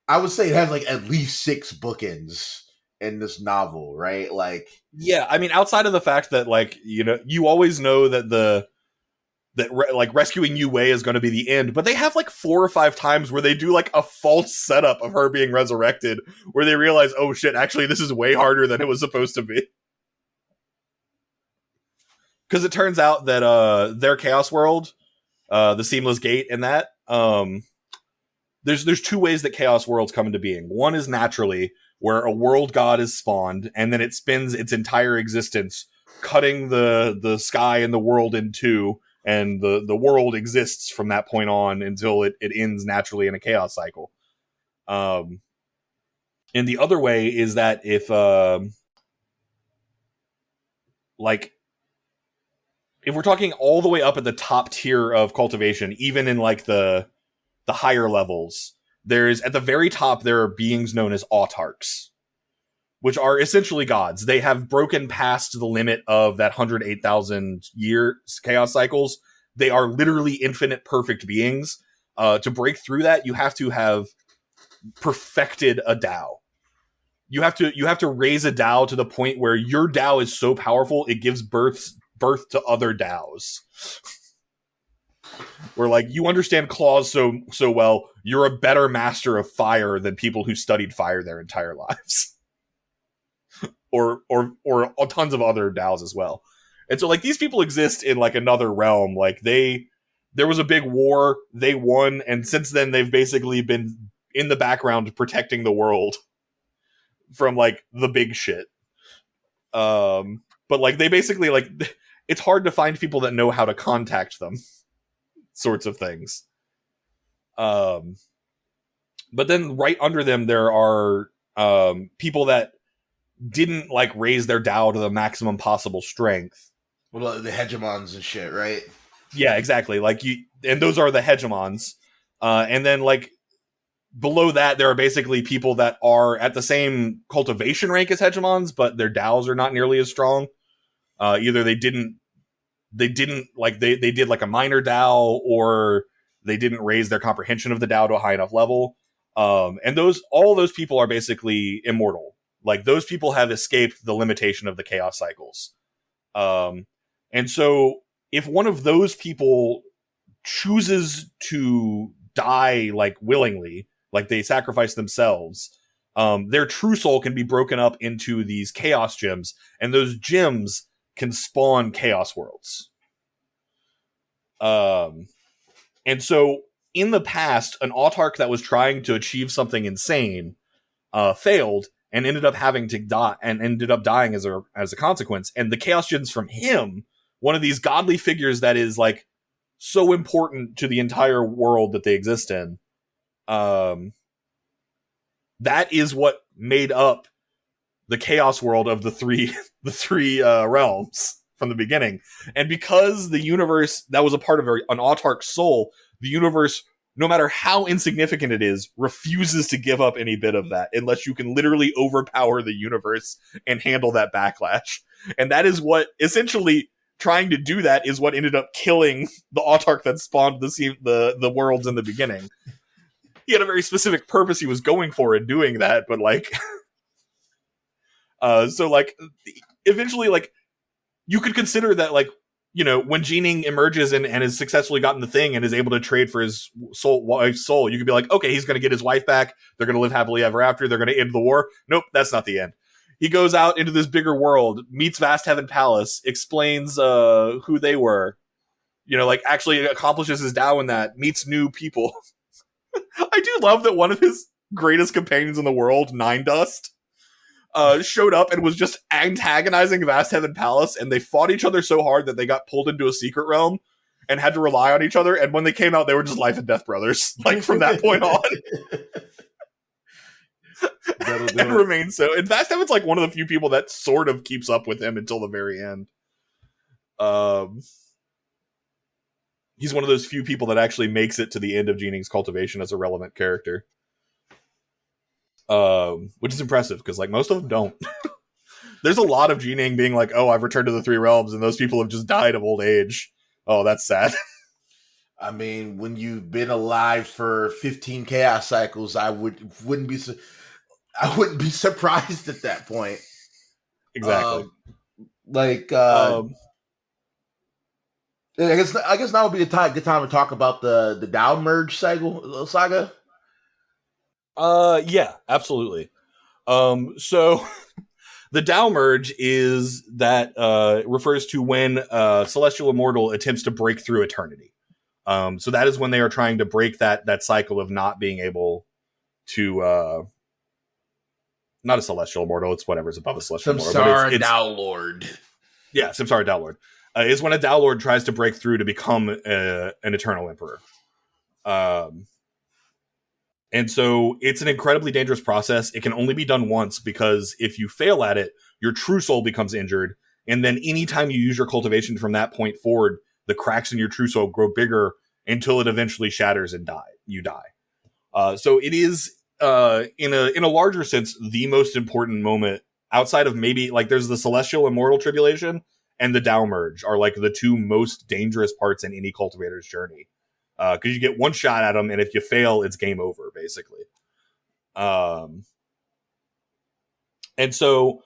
I would say it has like at least 6 bookends in this novel, right? Like, yeah, I mean, outside of the fact that, like, you know, you always know that like rescuing Yue is going to be the end, but they have like 4 or 5 times where they do like a false setup of her being resurrected, where they realize, oh shit, actually this is way harder than it was supposed to be. Because it turns out that their Chaos World, the Seamless Gate, and that there's 2 ways that Chaos Worlds come into being. One is naturally, where a world god is spawned, and then it spends its entire existence cutting the sky and the world in 2, and the world exists from that point on until it ends naturally in a chaos cycle. And the other way is that if we're talking all the way up at the top tier of cultivation, even in like the higher levels, there's at the very top, there are beings known as autarchs, which are essentially gods. They have broken past the limit of that 108,000 year chaos cycles. They are literally infinite perfect beings. To break through that, you have to have perfected a Tao. You have to raise a Tao to the point where your Tao is so powerful it gives birth to other Taos. Where like you understand claws so well, you're a better master of fire than people who studied fire their entire lives. or tons of other Taos as well. And so like these people exist in like another realm. Like there was a big war, they won, and since then they've basically been in the background protecting the world from like the big shit. But like they basically like it's hard to find people that know how to contact them. Sorts of things. But then right under them there are people that didn't like raise their Tao to the maximum possible strength. Well, the hegemons and shit, right? Yeah, exactly. Like and those are the hegemons. And then like below that, there are basically people that are at the same cultivation rank as hegemons, but their DAOs are not nearly as strong. Either they did like a minor DAO, or they didn't raise their comprehension of the DAO to a high enough level. And all those people are basically immortal. Like, those people have escaped the limitation of the chaos cycles. And so if one of those people chooses to die, like, willingly, like they sacrifice themselves, their true soul can be broken up into these chaos gems, and those gems can spawn chaos worlds. And so in the past, an autarch that was trying to achieve something insane failed and ended up having to die, and ended up dying as a consequence. And the chaos gems from him, one of these godly figures that is like so important to the entire world that they exist in, that is what made up the chaos world of the three realms from the beginning. And because the universe that was a part of an autarch soul, the universe, no matter how insignificant it is, refuses to give up any bit of that unless you can literally overpower the universe and handle that backlash. And that is what, essentially, trying to do that is what ended up killing the autarch that spawned the worlds in the beginning. He had a very specific purpose he was going for in doing that, but like, so like, eventually, like, you could consider that, like, you know, when Jining emerges and has successfully gotten the thing and is able to trade for his wife's soul, you could be like, okay, he's going to get his wife back. They're going to live happily ever after. They're going to end the war. Nope, that's not the end. He goes out into this bigger world, meets Vast Heaven Palace, explains who they were, you know, like, actually accomplishes his Dao in that, meets new people. I do love that one of his greatest companions in the world, Nine Dust, showed up and was just antagonizing Vast Heaven Palace, and they fought each other so hard that they got pulled into a secret realm and had to rely on each other, and when they came out, they were just life and death brothers, like, from that point on. And remains so. And Vast Heaven's like one of the few people that sort of keeps up with him until the very end. He's one of those few people that actually makes it to the end of Jining's cultivation as a relevant character. Which is impressive, because, like, most of them don't. There's a lot of Jining being like, oh, I've returned to the Three Realms, and those people have just died of old age. Oh, that's sad. I mean, when you've been alive for 15 chaos cycles, I wouldn't be surprised at that point. Exactly. I guess now would be a good time to talk about the Daomerges saga. Yeah, absolutely. So the Daomerge is that refers to when Celestial Immortal attempts to break through eternity. So that is when they are trying to break that cycle of not being able to not a Celestial Immortal, it's whatever's above a Celestial Immortal. Samsara Dao Lord. Yeah, Samsara Dao Lord. Is when a Dao Lord tries to break through to become an Eternal Emperor. And so it's an incredibly dangerous process. It can only be done once, because if you fail at it, your true soul becomes injured. And then anytime you use your cultivation from that point forward, the cracks in your true soul grow bigger until it eventually shatters and you die. So it is, in a larger sense, the most important moment outside of maybe, like, there's the Celestial Immortal Tribulation and the Daomerge are like the two most dangerous parts in any cultivator's journey. Because you get one shot at them, and if you fail, it's game over, basically. And so,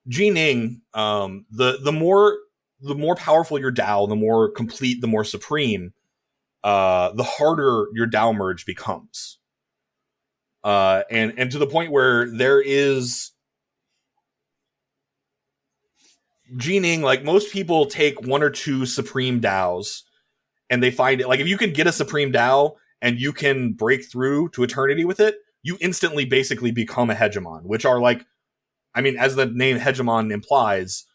Jining, the more powerful your Dao, the more complete, the more supreme, the harder your Daomerge becomes. And to the point where there is Jining, like, most people take one or two supreme Daos, and they find it, like, if you can get a supreme Dao and you can break through to eternity with it, you instantly basically become a hegemon, which are, like, I mean, as the name hegemon implies,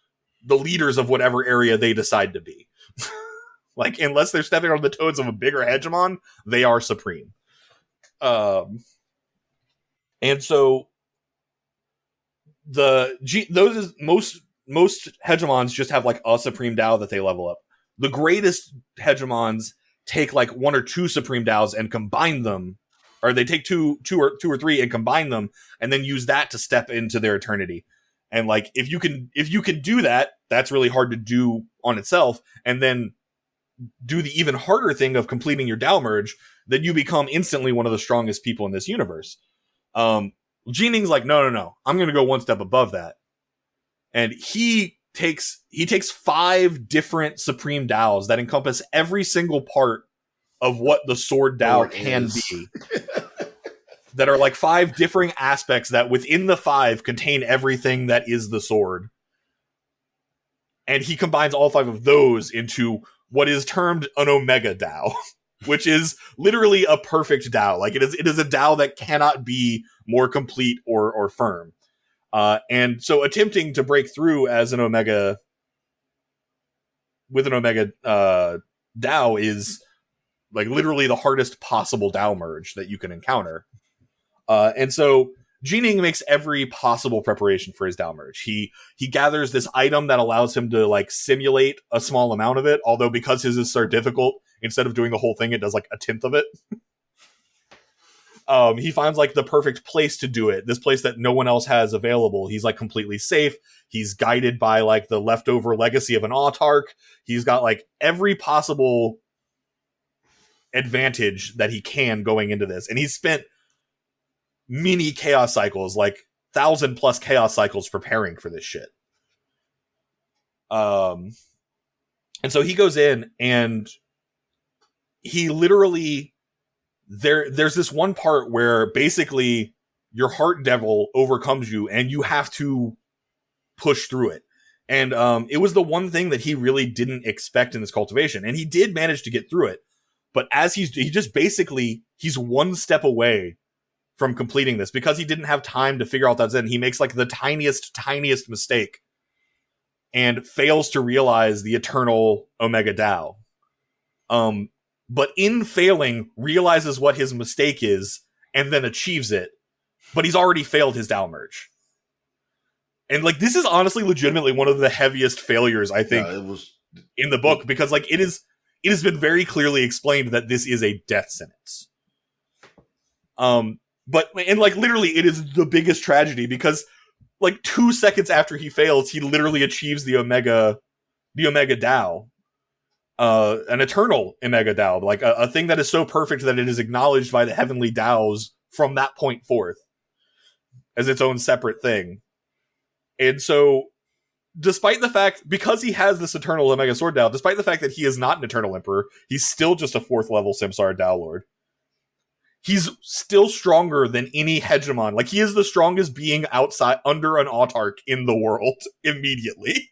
the leaders of whatever area they decide to be. Like, unless they're stepping on the toes of a bigger hegemon, they are supreme. And so most hegemons just have, like, a supreme Dao that they level up. The greatest hegemons take like one or two Supreme Daos and combine them, or they take two or three and combine them, and then use that to step into their eternity. And like if you can do that, that's really hard to do on itself, and then do the even harder thing of completing your Daomerge, then you become instantly one of the strongest people in this universe. Jining's like, no, I'm going to go one step above that. And he takes 5 different Supreme Daos that encompass every single part of what the Sword Dao can be. That are like 5 differing aspects that within the 5 contain everything that is the sword. And he combines all 5 of those into what is termed an Omega Dao, which is literally a perfect Dao. Like it is a Dao that cannot be more complete or firm. And so attempting to break through as an Omega with an Omega Dao is like literally the hardest possible Daomerge that you can encounter. And so Jining makes every possible preparation for his Daomerge. He gathers this item that allows him to like simulate a small amount of it, although because his is so difficult, instead of doing the whole thing, it does like a tenth of it. He finds like the perfect place to do it, this place that no one else has available. He's like completely safe. He's guided by like the leftover legacy of an autarch. He's got like every possible advantage that he can going into this. And he's spent many chaos cycles, like 1,000+ chaos cycles preparing for this shit. And so he goes in and he literally there's this one part where basically your heart devil overcomes you and you have to push through it. And it was the one thing that he really didn't expect in this cultivation. And he did manage to get through it. But as he's one step away from completing this because he didn't have time to figure out that's it. He makes like the tiniest mistake and fails to realize the eternal Omega Dao. But in failing, realizes what his mistake is and then achieves it. But he's already failed his Daomerge. And like this is honestly legitimately one of the heaviest failures I think in the book, because like it has been very clearly explained that this is a death sentence. But like literally it is the biggest tragedy because like 2 seconds after he fails, he literally achieves the Omega Dao, an eternal Omega Dao, like a thing that is so perfect that it is acknowledged by the heavenly Daos from that point forth as its own separate thing. And so despite the fact, because he has this eternal Omega Sword Dao, despite the fact that he is not an eternal emperor, he's still just a 4th level Samsara Dao Lord. He's still stronger than any hegemon. Like, he is the strongest being outside, under an autarch in the world, immediately.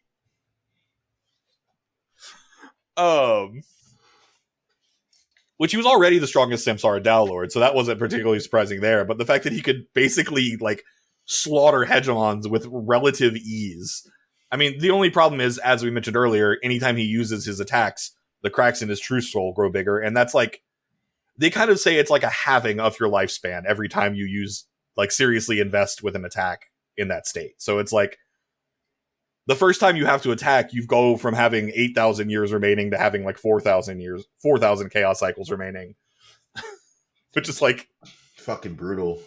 Which he was already the strongest Samsara Dao Lord, so that wasn't particularly surprising there. But the fact that he could basically, like, slaughter hegemons with relative ease. I mean, the only problem is, as we mentioned earlier, anytime he uses his attacks, the cracks in his true soul grow bigger, and that's like, they kind of say it's like a halving of your lifespan every time you use, like, seriously invest with an attack in that state. So it's like, the first time you have to attack, you go from having 8,000 years remaining to having like 4,000 chaos cycles remaining. Which is like fucking brutal.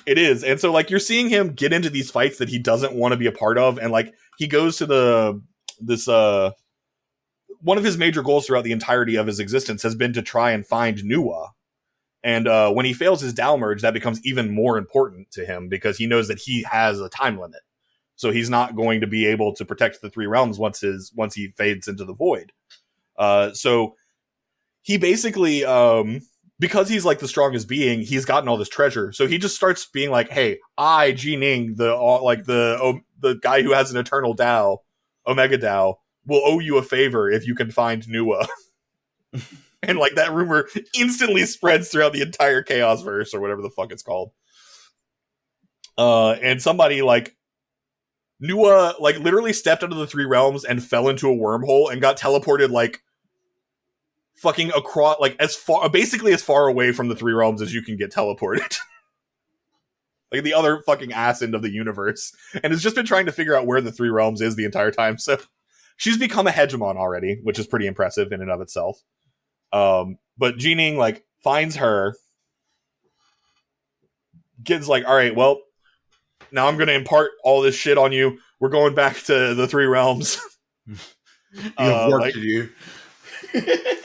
It is. And so like you're seeing him get into these fights that he doesn't want to be a part of, and like he goes to one of his major goals throughout the entirety of his existence has been to try and find Nuwa. And when he fails his Daomerge, that becomes even more important to him because he knows that he has a time limit. So he's not going to be able to protect the 3 realms once he fades into the void. So he basically, because he's like the strongest being, he's gotten all this treasure. So he just starts being like, "Hey, I, Jining, the guy who has an eternal Dao, Omega Dao, will owe you a favor if you can find Nuwa." And like that rumor instantly spreads throughout the entire Chaos verse or whatever the fuck it's called. And somebody like Nuwa like literally stepped out of the 3 realms and fell into a wormhole and got teleported like fucking across, like basically as far away from the 3 realms as you can get teleported. Like the other fucking ass end of the universe. And has just been trying to figure out where the 3 realms is the entire time. So she's become a hegemon already, which is pretty impressive in and of itself. But Jining like finds her. Kid's like, all right, well, now I'm going to impart all this shit on you. We're going back to the Three Realms. You have work like, to do.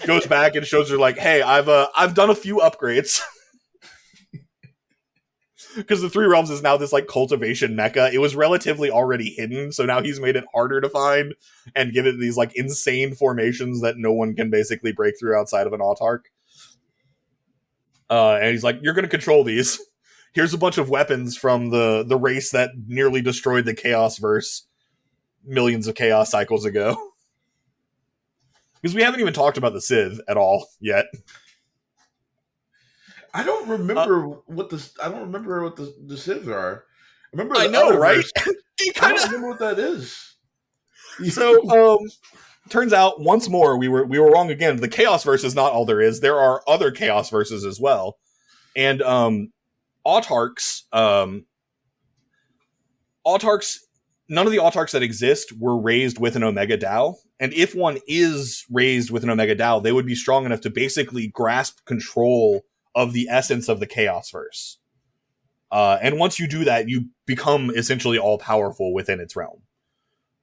Goes back and shows her like, hey, I've done a few upgrades. Because the Three Realms is now this like cultivation mecca. It was relatively already hidden, so now he's made it harder to find and give it these like insane formations that no one can basically break through outside of an autarch. And he's like, you're going to control these. Here's a bunch of weapons from the race that nearly destroyed the Chaos Verse millions of Chaos cycles ago. Because we haven't even talked about the Sith at all yet. I don't remember what the Sith are. I know, right? I don't remember what that is. So, turns out once more we were wrong again. The Chaos Verse is not all there is. There are other Chaos Verses as well, and autarchs. None of the autarchs that exist were raised with an Omega Dao, and if one is raised with an Omega Dao, they would be strong enough to basically grasp control of the essence of the Chaos Verse. And once you do that, you become essentially all-powerful within its realm.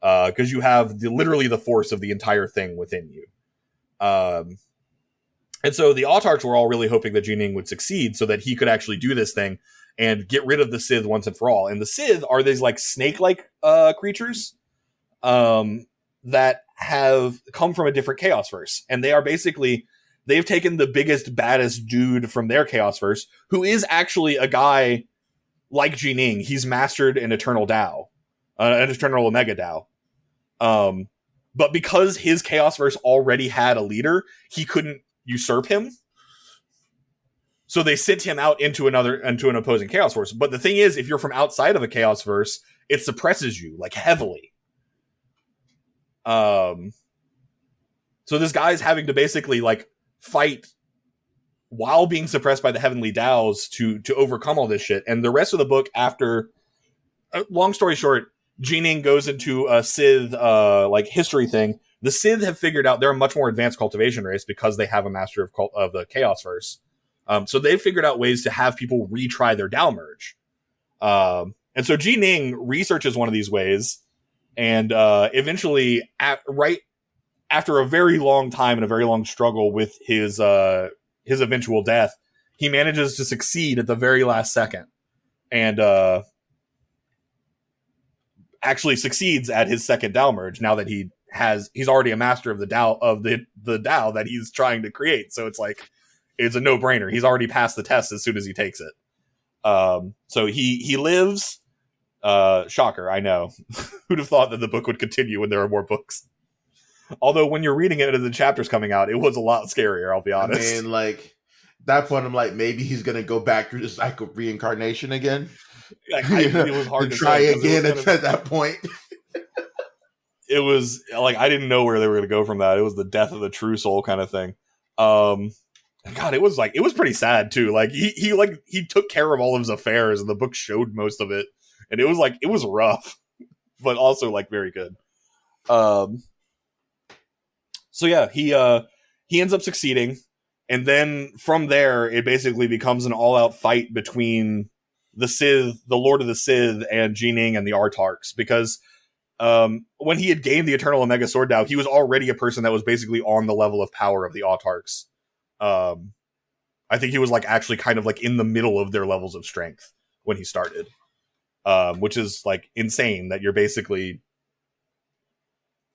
Because you have literally the force of the entire thing within you. And so the autarchs were all really hoping that Jining would succeed so that he could actually do this thing and get rid of the Sith once and for all. And the Sith are these like snake-like creatures that have come from a different Chaos Verse. And they are basically... They've taken the biggest, baddest dude from their Chaos Verse, who is actually a guy like Jining. He's mastered an Eternal Dao, an Eternal Omega Dao. But because his Chaos Verse already had a leader, he couldn't usurp him. So they sent him out into an opposing Chaos Verse. But the thing is, if you're from outside of a Chaos Verse, it suppresses you, like, heavily. So this guy's having to basically, like, fight while being suppressed by the Heavenly Daos to overcome all this shit. And the rest of the book, after... long story short, Jining goes into a Sith, like, history thing. The Sith have figured out they're a much more advanced cultivation race because they have a master of the Chaos Verse. So they've figured out ways to have people retry their Daomerge. And so Jining researches one of these ways, and eventually, right after a very long time and a very long struggle with his eventual death, he manages to succeed at the very last second, and actually succeeds at his second Daomerge. Now that he's already a master of the Dao of the Dao that he's trying to create, so it's like it's a no-brainer. He's already passed the test as soon as he takes it. So he lives. Shocker, I know. Who'd have thought that the book would continue when there are more books? Although when you're reading it and the chapters coming out, it was a lot scarier, I'll be honest. I mean, like, at that point, I'm like, maybe he's going to go back through the cycle of reincarnation again. It was hard to try again at that point. It was, like, I didn't know where they were going to go from that. It was the death of the true soul kind of thing. God, it was pretty sad, too. Like, he took care of all of his affairs, and the book showed most of it. And it was rough, but also, like, very good. So yeah, he ends up succeeding, and then from there, it basically becomes an all-out fight between the Sith, the Lord of the Sith, and Jining and the Autarchs, because when he had gained the Eternal Omega Sword Dao, he was already a person that was basically on the level of power of the Autarchs. I think he was like actually kind of like in the middle of their levels of strength when he started, which is like insane that you're basically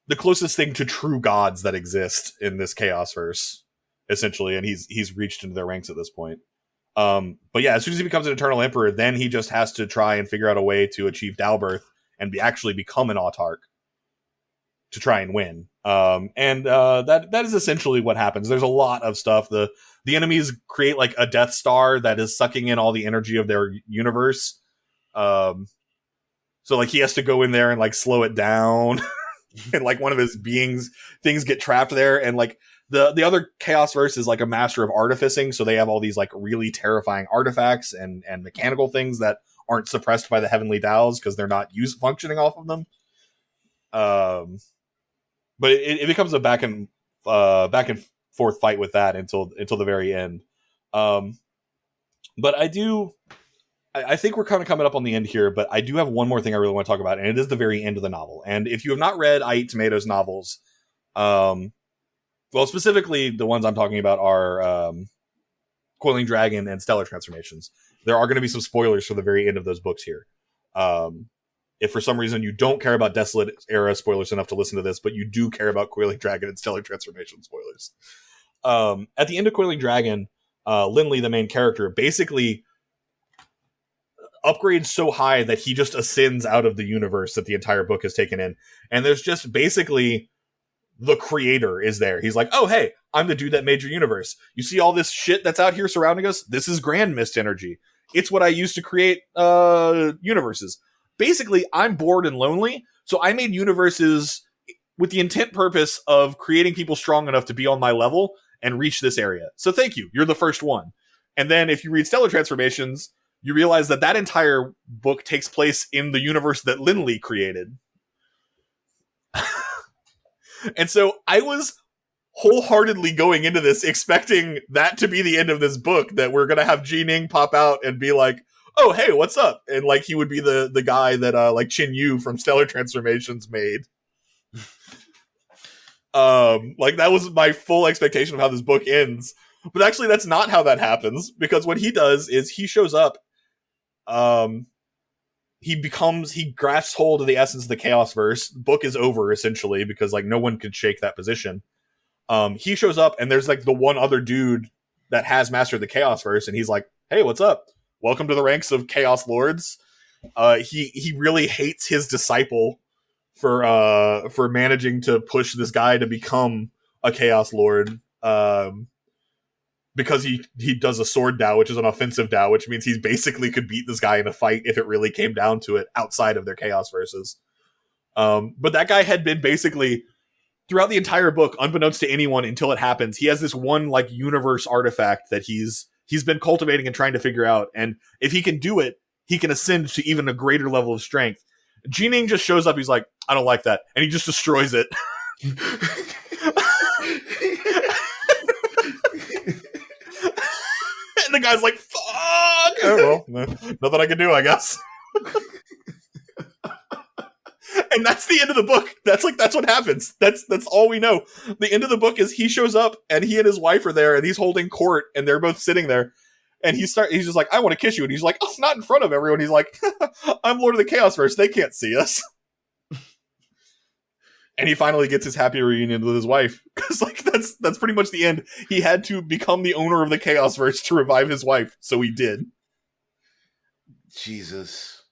the closest thing to true gods that exist in this Chaos Verse, essentially, and he's reached into their ranks at this point. But yeah, as soon as he becomes an Eternal Emperor, then he just has to try and figure out a way to achieve Dao birth and actually become an autarch to try and win. That is essentially what happens. There's a lot of stuff. The enemies create like a Death Star that is sucking in all the energy of their universe. So like he has to go in there and like slow it down. And like one of his things get trapped there, and like the other Chaos Verse is like a master of artificing, so they have all these like really terrifying artifacts and mechanical things that aren't suppressed by the Heavenly Daos because they're not functioning off of them. But it becomes a back and forth fight with that until the very end. But I think we're kind of coming up on the end here, but I do have one more thing I really want to talk about, and it is the very end of the novel. And if you have not read IEATTomatoes novels, well, specifically the ones I'm talking about are Coiling Dragon and Stellar Transformations. There are going to be some spoilers for the very end of those books here. If for some reason you don't care about Desolate Era spoilers enough to listen to this, but you do care about Coiling Dragon and Stellar Transformation spoilers. At the end of Coiling Dragon, Linley, the main character, basically upgrades so high that he just ascends out of the universe that the entire book is taken in. And there's just basically the creator is there. He's like, oh, hey, I'm the dude that made your universe. You see all this shit that's out here surrounding us? This is grand mist energy. It's what I used to create universes. Basically, I'm bored and lonely, so I made universes with the intent purpose of creating people strong enough to be on my level and reach this area. So thank you. You're the first one. And then if you read Stellar Transformations, you realize that entire book takes place in the universe that Linley created. And so I was wholeheartedly going into this expecting that to be the end of this book, that we're going to have Ji-Ning pop out and be like, oh, hey, what's up? And like he would be the guy that like Chin Yu from Stellar Transformations made. Like that was my full expectation of how this book ends. But actually that's not how that happens, because what he does is he shows up, he grasps hold of the essence of the Chaos Verse. Book is over essentially, because like no one could shake that position. He shows up and there's like the one other dude that has mastered the Chaos Verse, and he's like, hey, what's up? Welcome to the ranks of Chaos Lords. He really hates his disciple for managing to push this guy to become a Chaos Lord. Because he does a sword Dao, which is an offensive Dao, which means he basically could beat this guy in a fight if it really came down to it outside of their Chaos Verses. But that guy had been basically, throughout the entire book, unbeknownst to anyone until it happens, he has this one like universe artifact that he's been cultivating and trying to figure out. And if he can do it, he can ascend to even a greater level of strength. Ji-Ning just shows up. He's like, I don't like that. And he just destroys it. And the guy's like, fuck! Oh, well, nothing I can do, I guess. And that's the end of the book. That's what happens. That's all we know. The end of the book is he shows up and he and his wife are there and he's holding court and they're both sitting there. And he's just like, I want to kiss you. And he's like, oh, not in front of everyone. He's like, I'm Lord of the Chaos Verse. They can't see us. And he finally gets his happy reunion with his wife. Because like that's pretty much the end. He had to become the owner of the Chaos Verse to revive his wife. So he did. Jesus.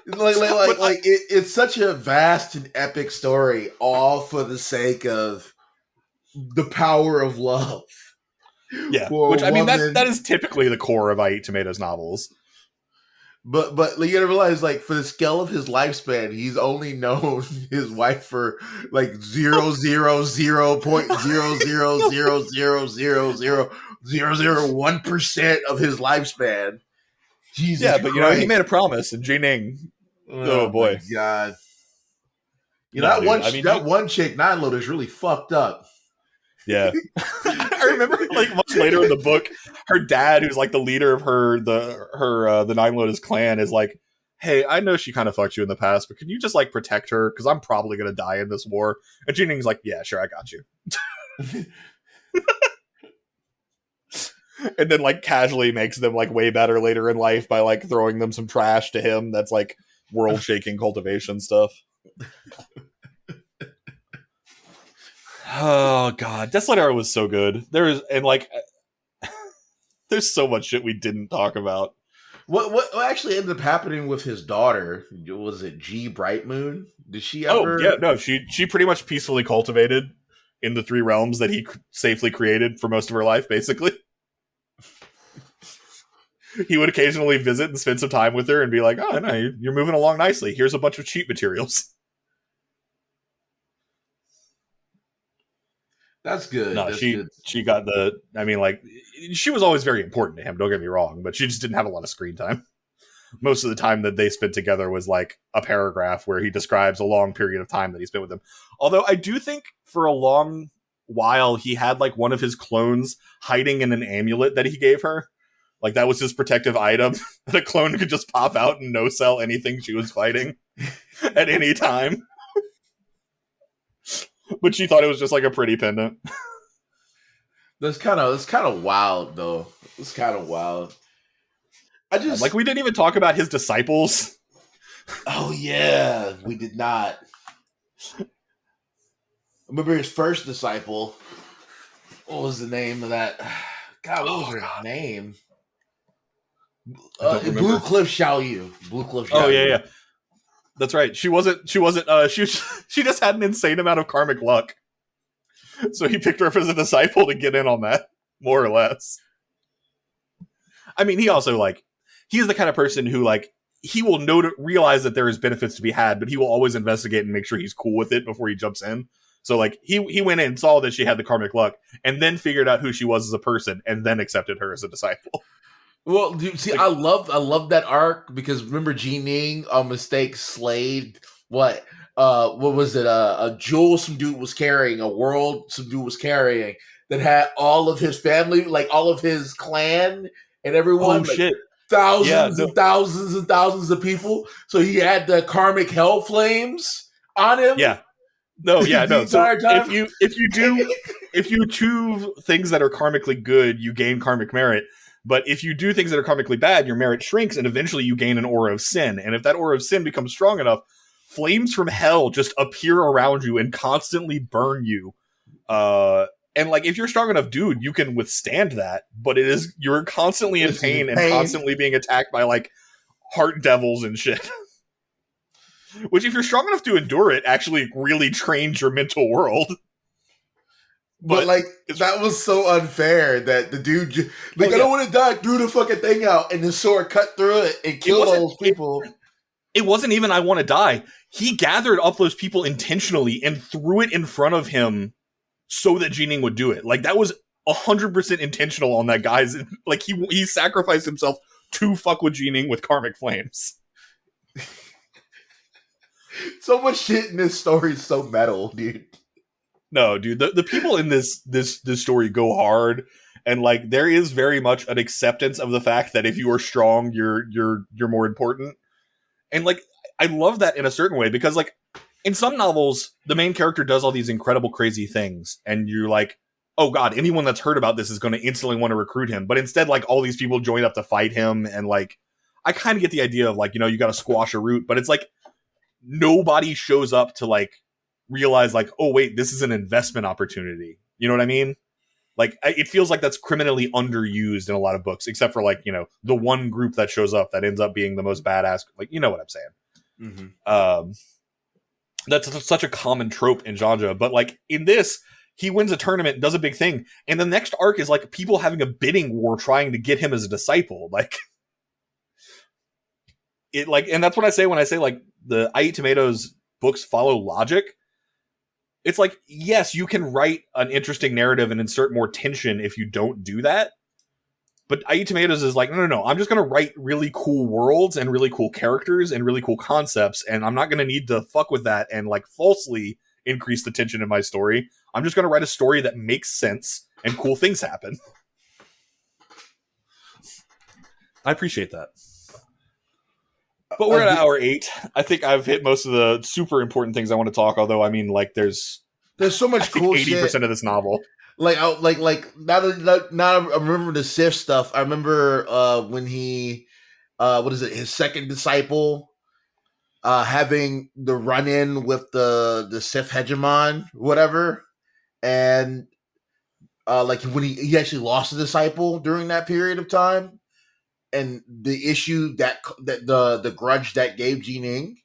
It's such a vast and epic story, all for the sake of the power of love. Yeah, which I mean that is typically the core of IEATTomatoes novels. But you gotta realize, like, for the scale of his lifespan, he's only known his wife for like 0.000000000001% of his lifespan. Jesus, yeah, but Christ. He made a promise, and Ji-Ning. Oh boy, God! That one chick, Nine Lotus, really fucked up. Yeah. I remember like much later in the book, her dad, who's like the leader of the Nine Lotus clan, is like, hey, I know she kind of fucked you in the past, but can you just like protect her? Because I'm probably going to die in this war. And Ji-Ning's like, yeah, sure, I got you. And then like casually makes them like way better later in life by like throwing them some trash to him that's like world shaking cultivation stuff. Oh god, Desolate Era was so good. There's so much shit we didn't talk about. What actually ended up happening with his daughter? Was it G Brightmoon? Did she ever? Oh yeah, no, she pretty much peacefully cultivated in the three realms that he safely created for most of her life, basically. He would occasionally visit and spend some time with her and be like, oh no, you're moving along nicely. Here's a bunch of cheat materials. That's good. No, she got she was always very important to him, don't get me wrong, but she just didn't have a lot of screen time. Most of the time that they spent together was like a paragraph where he describes a long period of time that he spent with him. Although I do think for a long while he had like one of his clones hiding in an amulet that he gave her. Like that was his protective item. That a clone could just pop out and no-sell anything she was fighting at any time. But she thought it was just like a pretty pendant. That's kind of wild though. It's kind of wild. Like we didn't even talk about his disciples. Oh yeah, we did not. I remember his first disciple. What was the name of that? God, what was her name? Blue Cliff Xiaoyu. Blue Cliff Xiaoyu. Oh yeah. That's right. She just had an insane amount of karmic luck. So he picked her up as a disciple to get in on that, more or less. I mean, he also he's the kind of person who he will realize that there is benefits to be had, but he will always investigate and make sure he's cool with it before he jumps in. So he went in, saw that she had the karmic luck, and then figured out who she was as a person, and then accepted her as a disciple. Well, dude, see, I love that arc because remember Jining a mistake slayed what was it? A jewel some dude was carrying, a world some dude was carrying that had all of his family, like all of his clan and everyone. Oh shit! Thousands and thousands and thousands of people. So he had the karmic hell flames on him. Yeah. No. So if you choose things that are karmically good, you gain karmic merit. But if you do things that are karmically bad, your merit shrinks, and eventually you gain an aura of sin. And if that aura of sin becomes strong enough, flames from hell just appear around you and constantly burn you. And if you're strong enough, dude, you can withstand that. But you're constantly in pain and constantly being attacked by heart devils and shit. Which, if you're strong enough to endure it, actually really trains your mental world. But that was so unfair that the dude I don't want to die, threw the fucking thing out, and his sword cut through it and killed all those people. It wasn't even I want to die. He gathered up those people intentionally and threw it in front of him so that Jining would do it. That was 100% intentional on that guy's. He sacrificed himself to fuck with Jining with karmic flames. So much shit in this story is so metal, dude. No, dude, the people in this story go hard, and there is very much an acceptance of the fact that if you are strong, you're more important. And I love that in a certain way because in some novels, the main character does all these incredible crazy things, and you're oh god, anyone that's heard about this is going to instantly want to recruit him. But instead, all these people join up to fight him, and I kind of get the idea of you got to squash a root, but it's nobody shows up to realize oh wait, this is an investment opportunity. You know what I mean? It feels like that's criminally underused in a lot of books, except for the one group that shows up that ends up being the most badass. You know what I'm saying? Mm-hmm. That's such a common trope in genre, but in this, he wins a tournament, does a big thing, and the next arc is people having a bidding war trying to get him as a disciple. And that's what I say when I say the IEATTomatoes books follow logic. It's yes, you can write an interesting narrative and insert more tension if you don't do that. But IEATTomatoes is no, I'm just going to write really cool worlds and really cool characters and really cool concepts, and I'm not going to need to fuck with that and falsely increase the tension in my story. I'm just going to write a story that makes sense and cool things happen. I appreciate that. But we're at hour 8. I think I've hit most of the super important things I want to talk. Although, I mean, there's so much cool 80% of this novel. Now I remember the Sith stuff. I remember when he, his second disciple, having the run in with the Sith hegemon, whatever, and when he actually lost a disciple during that period of time. And the issue that the grudge that gave Jining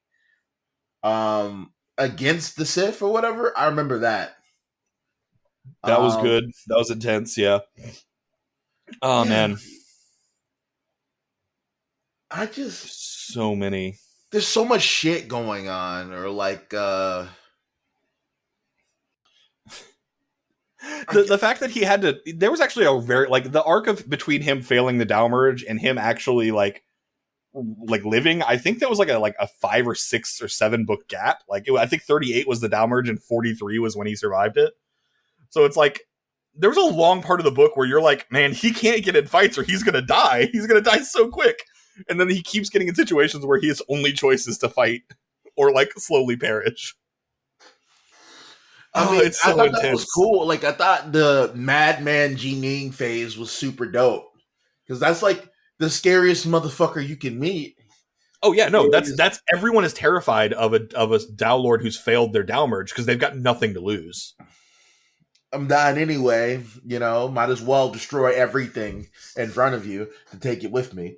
against the Sith or whatever, I remember that. That was good. That was intense, yeah. Oh man. So many. There's so much shit going on, or the fact that he had to, there was actually a very the arc of between him failing the Daomerge and him actually living. I think that was a 5 or 6 or 7 book gap. I think 38 was the Daomerge and 43 was when he survived it. So it's like, there was a long part of the book where you're like, man, he can't get in fights or he's going to die. He's going to die so quick. And then he keeps getting in situations where his only choice is to fight or like slowly perish. I mean, it's so I thought intense. that was cool. Like, I thought the Madman Jining phase was super dope. Because that's like the scariest motherfucker you can meet. Oh yeah, no, that's everyone is terrified of a Dao Lord who's failed their Daomerge because they've got nothing to lose. I'm dying anyway, might as well destroy everything in front of you to take it with me.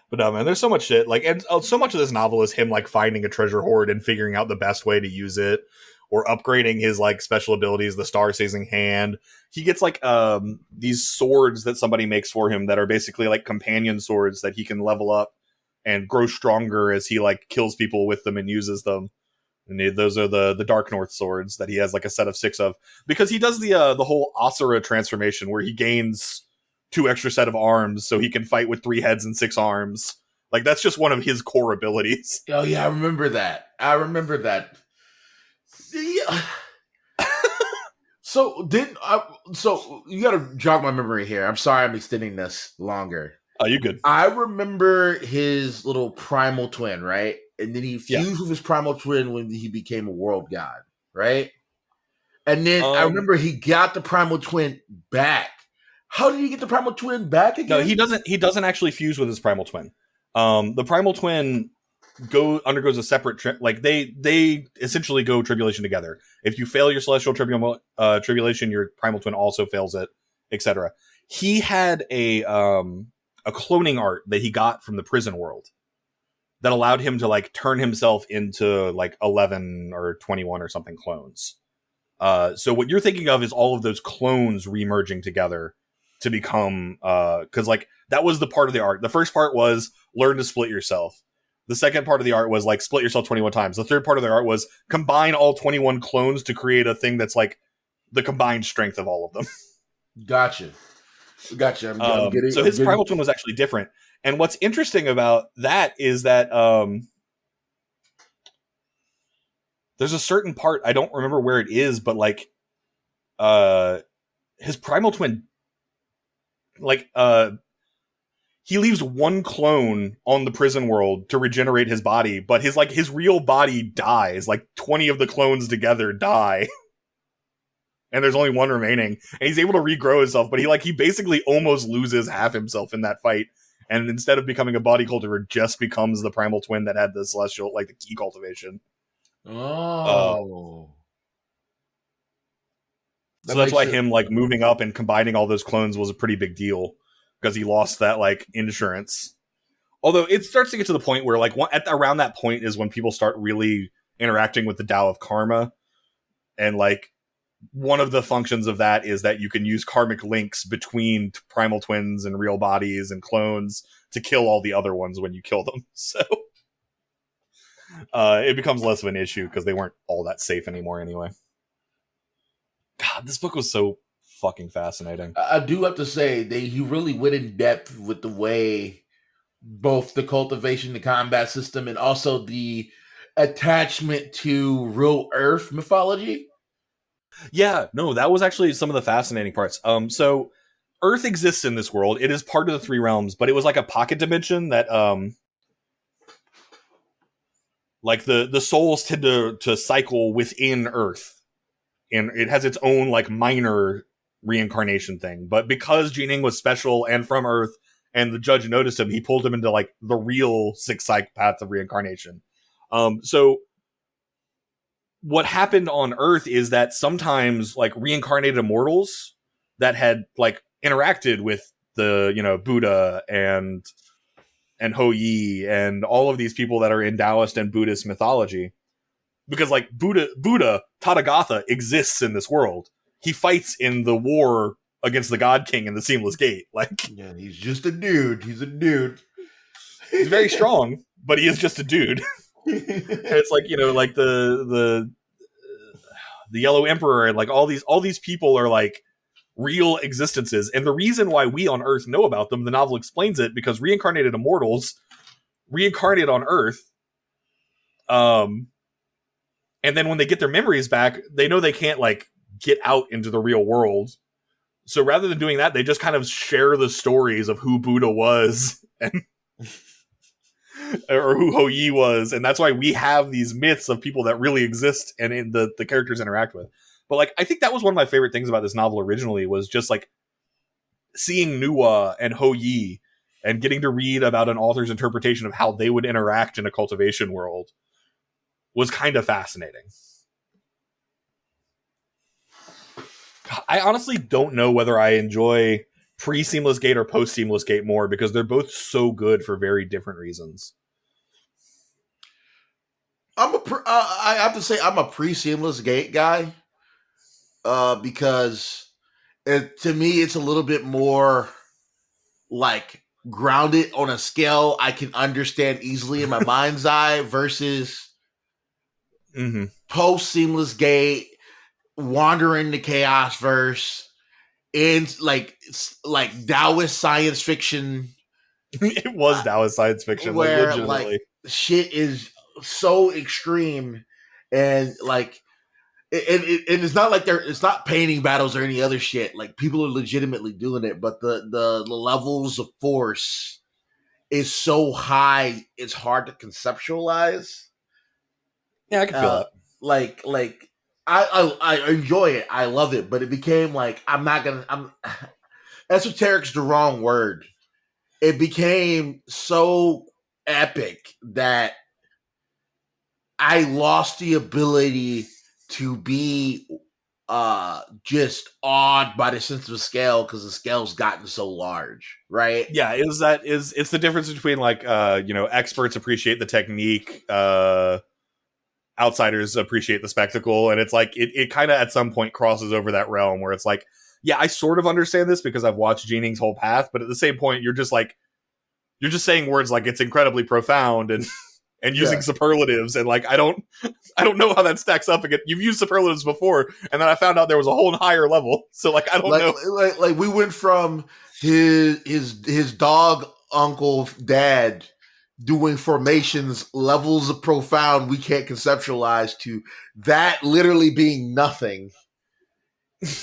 But no, man, there's so much shit. Like, and so much of this novel is him like finding a treasure hoard and figuring out the best way to use it, or upgrading his like special abilities, the Starseizing hand. He gets like these swords that somebody makes for him that are basically like companion swords that he can level up and grow stronger as he like kills people with them and uses them. And those are the Dark North swords that he has like a set of 6 of, because he does the whole Asura transformation where he gains 2 extra set of arms so he can fight with 3 heads and 6 arms. Like, that's just one of his core abilities. Oh yeah, I remember that. Yeah. So you got to jog my memory here. I'm sorry I'm extending this longer. Oh, you good? I remember his little primal twin, right? And then he fused with his primal twin when he became a world god, right? And then I remember he got the primal twin back. How did he get the primal twin back again? No, he doesn't. He doesn't actually fuse with his primal twin. The primal twin undergoes a separate like they essentially go tribulation together. If you fail your celestial tribulation, your primal twin also fails it, etc. He had a cloning art that he got from the prison world that allowed him to like turn himself into like 11 or 21 or something clones. So what you're thinking of is all of those clones remerging together to become, because like that was the part of the art. The first part was learn to split yourself. The second part of the art was like split yourself 21 times. The third part of the art was combine all 21 clones to create a thing that's like the combined strength of all of them. Gotcha. So his primal twin was actually different. And what's interesting about that is that there's a certain part, I don't remember where it is, but like his primal twin, like he leaves one clone on the prison world to regenerate his body, but his real body dies. Like 20 of the clones together die. And there's only one remaining. And he's able to regrow himself, but he basically almost loses half himself in that fight. And instead of becoming a body cultivator, just becomes the primal twin that had the celestial, like the key cultivation. Oh. So that's why him like moving up and combining all those clones was a pretty big deal, because he lost that like insurance. Although it starts to get to the point where like around that point is when people start really interacting with the Tao of Karma. And like one of the functions of that is that you can use karmic links between primal twins and real bodies and clones to kill all the other ones when you kill them. So it becomes less of an issue because they weren't all that safe anymore anyway. God, this book was so fucking fascinating. I do have to say he really went in depth with the way both the cultivation, the combat system, and also the attachment to real Earth mythology. Yeah, no, that was actually some of the fascinating parts. So Earth exists in this world. It is part of the 3 realms, but it was like a pocket dimension that like the souls tend to cycle within Earth. And it has its own like minor reincarnation thing. But because Jining was special and from Earth, and the judge noticed him, he pulled him into like the real 6 paths of reincarnation. So what happened on Earth is that sometimes like reincarnated immortals that had like interacted with the, Buddha and Ho Yi and all of these people that are in Taoist and Buddhist mythology, because like Buddha Tathagata exists in this world. He fights in the war against the God King in the Seamless Gate. Like, yeah, he's just a dude. He's a dude. He's very strong, but he is just a dude. It's like, like the Yellow Emperor and like all these people are like real existences. And the reason why we on Earth know about them, the novel explains it, because reincarnated immortals reincarnate on Earth And then when they get their memories back, they know they can't like get out into the real world. So rather than doing that, they just kind of share the stories of who Buddha was and or who Ho Yi was, and that's why we have these myths of people that really exist and in the characters interact with. But like, I think that was one of my favorite things about this novel originally was just like seeing Nuwa and Ho Yi and getting to read about an author's interpretation of how they would interact in a cultivation world was kind of fascinating. I honestly don't know whether I enjoy pre-Seamless Gate or post-Seamless Gate more because they're both so good for very different reasons. I have to say I'm a pre-Seamless Gate guy because to me it's a little bit more like grounded on a scale I can understand easily in my mind's eye versus post-Seamless Gate, wandering the chaos verse, and like Taoist science fiction. It was Taoist science fiction, where like legitimately. Like shit is so extreme, and like, and it's not like it's not painting battles or any other shit. Like people are legitimately doing it, but the levels of force is so high, it's hard to conceptualize. Yeah, I can feel that. Like I enjoy it, I love it, but it became like I'm esoteric's the wrong word. It became so epic that I lost the ability to be just awed by the sense of scale because the scale's gotten so large, right? Yeah, it's the difference between like experts appreciate the technique, outsiders appreciate the spectacle, and it's like it kind of at some point crosses over that realm where it's like, yeah, I sort of understand this because I've watched Jining's whole path, but at the same point you're just saying words like it's incredibly profound and using superlatives, and like I don't know how that stacks up again. You've used superlatives before, and then I found out there was a whole higher level. So like I don't know. Like we went from his dog uncle dad doing formations levels of profound we can't conceptualize to that literally being nothing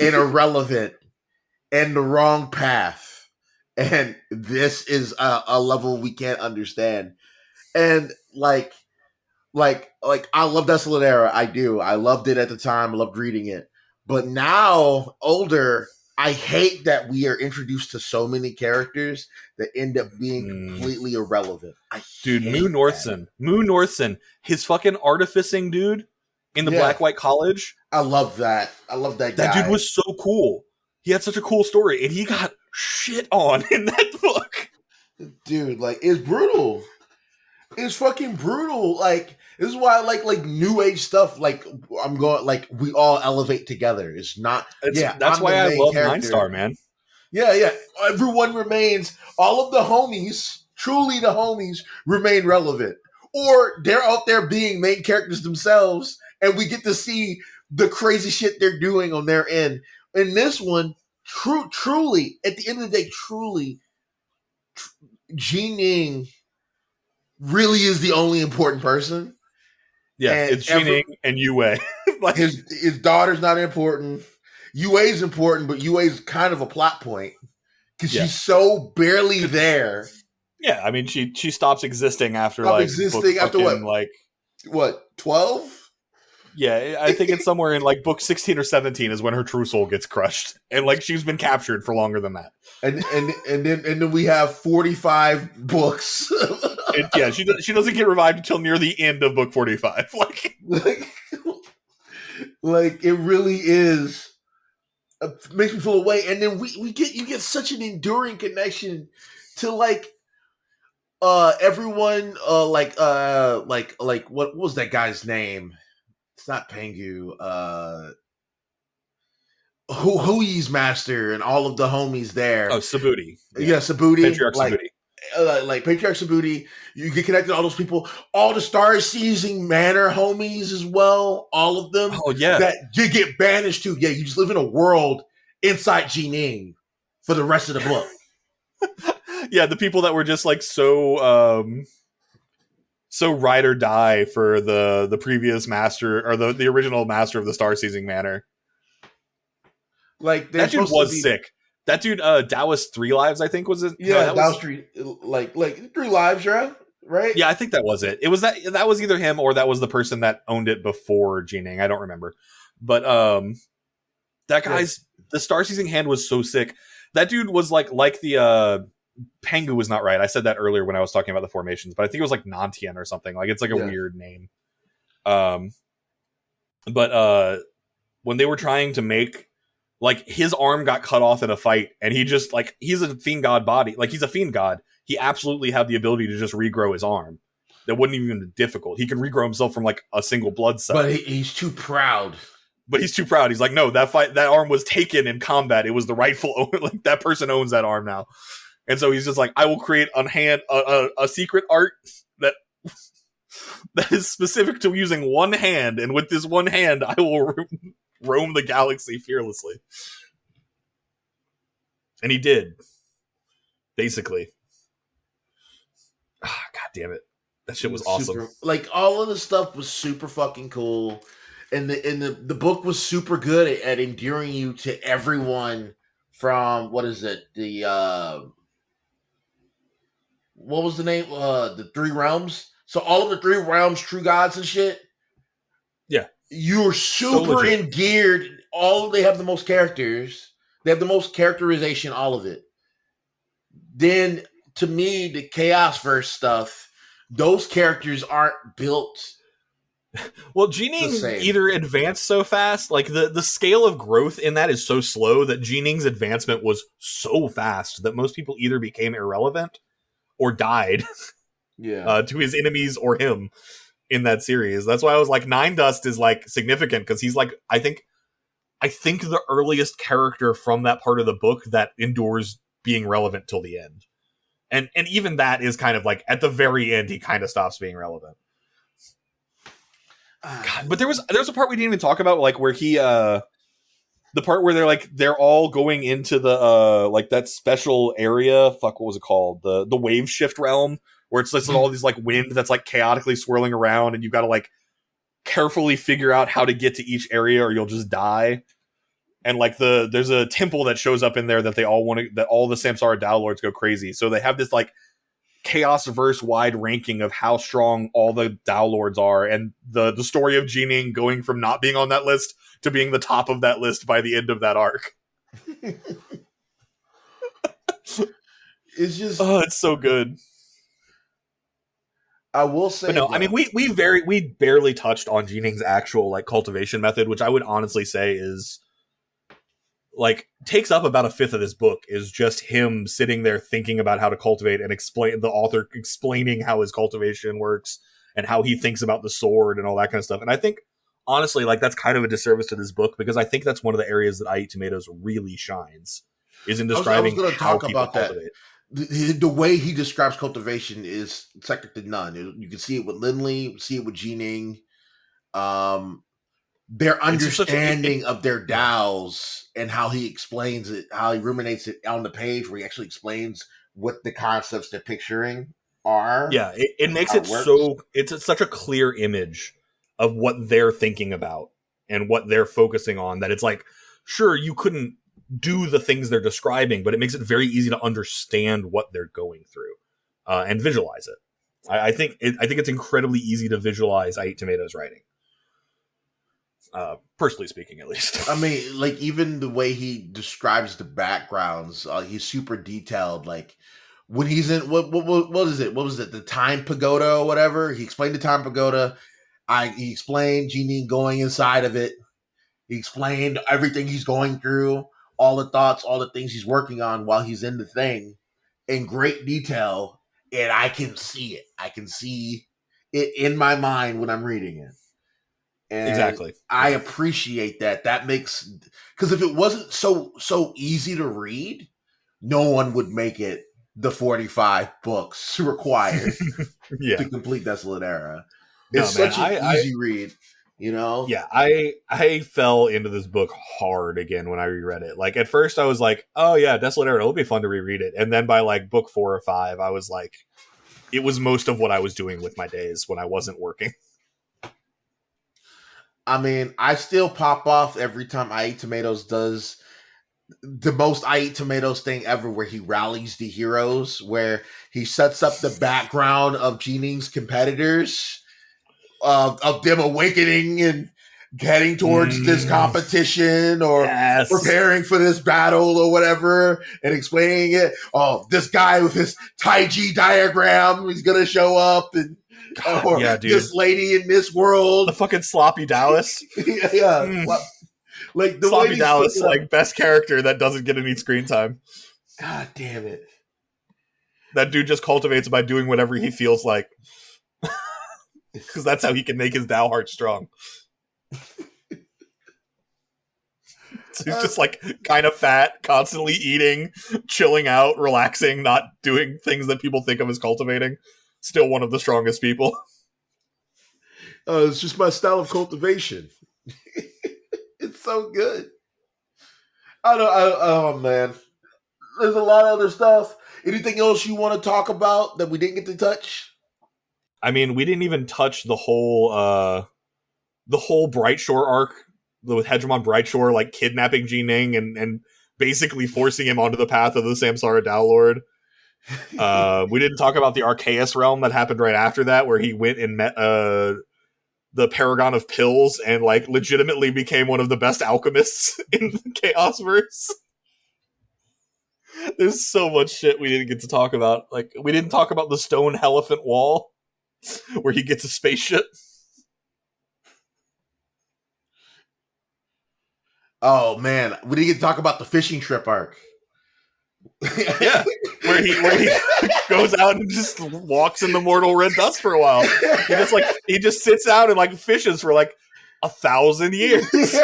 and irrelevant and the wrong path, and this is a level we can't understand. And like I love Desolate Era. I do. I loved it at the time. I loved reading it. But now, older, I hate that we are introduced to so many characters that end up being completely irrelevant. Dude, Moo Northson, his fucking artificing dude in the Black White College. I love that. I love that guy. That dude was so cool. He had such a cool story, and he got shit on in that book. Dude, like, it's brutal. It's fucking brutal. Like, this is why I like new age stuff. Like, I'm going, like, we all elevate together. It's not, that's why I love Nine Star, man. Yeah. Everyone remains, all of the homies, truly the homies, remain relevant. Or they're out there being main characters themselves, and we get to see the crazy shit they're doing on their end. In this one, truly, at the end of the day, Jining really is the only important person. Yeah, and it's Jining and Yue. Like, his daughter's not important. Yue's important, but Yue's kind of a plot point because she's so barely there. Yeah, I mean, she stops existing after what 12? Yeah, I think it's somewhere in like book 16 or 17 is when her true soul gets crushed, and like she's been captured for longer than that. And then we have 45 books. She doesn't get revived until near the end of book 45. Like it really is. Makes me feel away, and then you get such an enduring connection to like everyone like what was that guy's name? It's not Pengu. Hui's master and all of the homies there. Oh, Subudi. Yeah, Subudi. Patriarch Subudi. Like Patriarch Subudi. You get connected to all those people. All the Starseizing Manor homies as well. All of them. Oh, yeah. That you get banished to. Yeah, you just live in a world inside Jining for the rest of the book. Yeah, the people that were just like so so ride or die for the previous master or the original master of the Starseizing Manor. Like that dude was sick. That dude, Taoist 3 Lives, I think was it. Yeah, that was 3, like 3 Lives, right? Yeah, I think that was it. It was that was either him or that was the person that owned it before Jining. I don't remember, but that guy's the Starseizing hand was so sick. That dude was like the Pengu was not right. I said that earlier when I was talking about the formations, but I think it was like Nantian or something. Like it's like a weird name. But when they were trying to make, like, his arm got cut off in a fight, and he just, like, he's a fiend god body. Like, he's a fiend god. He absolutely had the ability to just regrow his arm. That wouldn't even be difficult. He could regrow himself from, like, a single blood cell. But he's too proud. But he's too proud. He's like, no, that arm was taken in combat. It was the rightful owner. Like, that person owns that arm now. And so he's just like, I will create a secret art that is specific to using one hand, and with this one hand, I will roam the galaxy fearlessly. And he did. Basically. God damn it. That shit was awesome. Like, all of the stuff was super fucking cool. And the book was super good at endearing you to everyone from, what is it? What was the name? The 3 Realms. So all of the 3 Realms, True Gods and shit. Yeah. You're super endeared. They have the most characters. They have the most characterization, all of it. Then, to me, the Chaosverse stuff, those characters aren't built. Well, Jining either advanced so fast, like the scale of growth in that is so slow that Jining's advancement was so fast that most people either became irrelevant or died to his enemies or him in that series. That's why I was like, Nine Dust is like significant because he's like, I think the earliest character from that part of the book that endures being relevant till the end. And even that is kind of like at the very end he kind of stops being relevant. God, but there was a part we didn't even talk about, like where he the part where they're all going into the like that special area. Fuck, what was it called? The wave shift realm, where it's just all these like wind that's like chaotically swirling around, and you've got to like carefully figure out how to get to each area or you'll just die. And like there's a temple that shows up in there that they all want to, that all the Samsara Dao Lords go crazy. So they have this like Chaosverse wide ranking of how strong all the Dao Lords are, and the story of Jining going from not being on that list to being the top of that list by the end of that arc. It's just, it's so good. I will say, but no, I mean, we barely touched on Jining's actual like cultivation method, which I would honestly say is like takes up about a fifth of this book, is just him sitting there thinking about how to cultivate and the author explaining how his cultivation works and how he thinks about the sword and all that kind of stuff. And I think honestly, like that's kind of a disservice to this book, because I think that's one of the areas that IEATTomatoes really shines, is in describing how people cultivate. The way he describes cultivation is second to none. You can see it with Lindley, see it with Jining. Their understanding of their DAOs and how he explains it, how he ruminates it on the page, where he actually explains what the concepts they're picturing are. Yeah, it makes it it's such a clear image of what they're thinking about and what they're focusing on, that it's like, sure, you couldn't do the things they're describing, but it makes it very easy to understand what they're going through and visualize it. I think it's incredibly easy to visualize IEATTomatoes writing. Personally speaking, at least. I mean, like, even the way he describes the backgrounds, he's super detailed. Like when he's in what is it? What was it? The Time Pagoda or whatever. He explained the Time Pagoda. He explained Jining going inside of it. He explained everything he's going through, all the thoughts, all the things he's working on while he's in the thing in great detail. And I can see it. I can see it in my mind when I'm reading it. And exactly. I appreciate that. That makes, because if it wasn't so easy to read, no one would make it the 45 books required to complete Desolate Era. It's such an easy read, you know? Yeah, I fell into this book hard again when I reread it. Like at first I was like, oh yeah, Desolate Era, it'll be fun to reread it. And then by like book 4 or 5, I was like, it was most of what I was doing with my days when I wasn't working. I mean, I still pop off every time IEATTomatoes does the most IEATTomatoes thing ever, where he rallies the heroes, where he sets up the background of Jining's competitors, of them awakening and heading towards this competition, or preparing for this battle or whatever, and explaining it. Oh, this guy with his Taiji diagram, he's gonna show up, and or this lady in this world, the fucking sloppy Dallas. Like the sloppy Dallas, like best character that doesn't get any screen time. God damn it! That dude just cultivates by doing whatever he feels like, because that's how he can make his Dao heart strong. So he's just like kind of fat, constantly eating, chilling out, relaxing, not doing things that people think of as cultivating. Still one of the strongest people. It's just my style of cultivation. It's so good. Oh man, there's a lot of other stuff. Anything else you want to talk about that we didn't get to touch? I mean, we didn't even touch the whole Brightshore arc with Hegemon Brightshore, like kidnapping Jining and basically forcing him onto the path of the Samsara Dao Lord. We didn't talk about the Arceus realm that happened right after that, where he went and met the Paragon of Pills and like legitimately became one of the best alchemists in the Chaosverse. There's so much shit we didn't get to talk about. Like, we didn't talk about the Stone Elephant Wall, where he gets a spaceship. Oh man, we didn't get to talk about the fishing trip arc. Yeah, where he goes out and just walks in the mortal red dust for a while. He just sits out and like fishes for like 1,000 years.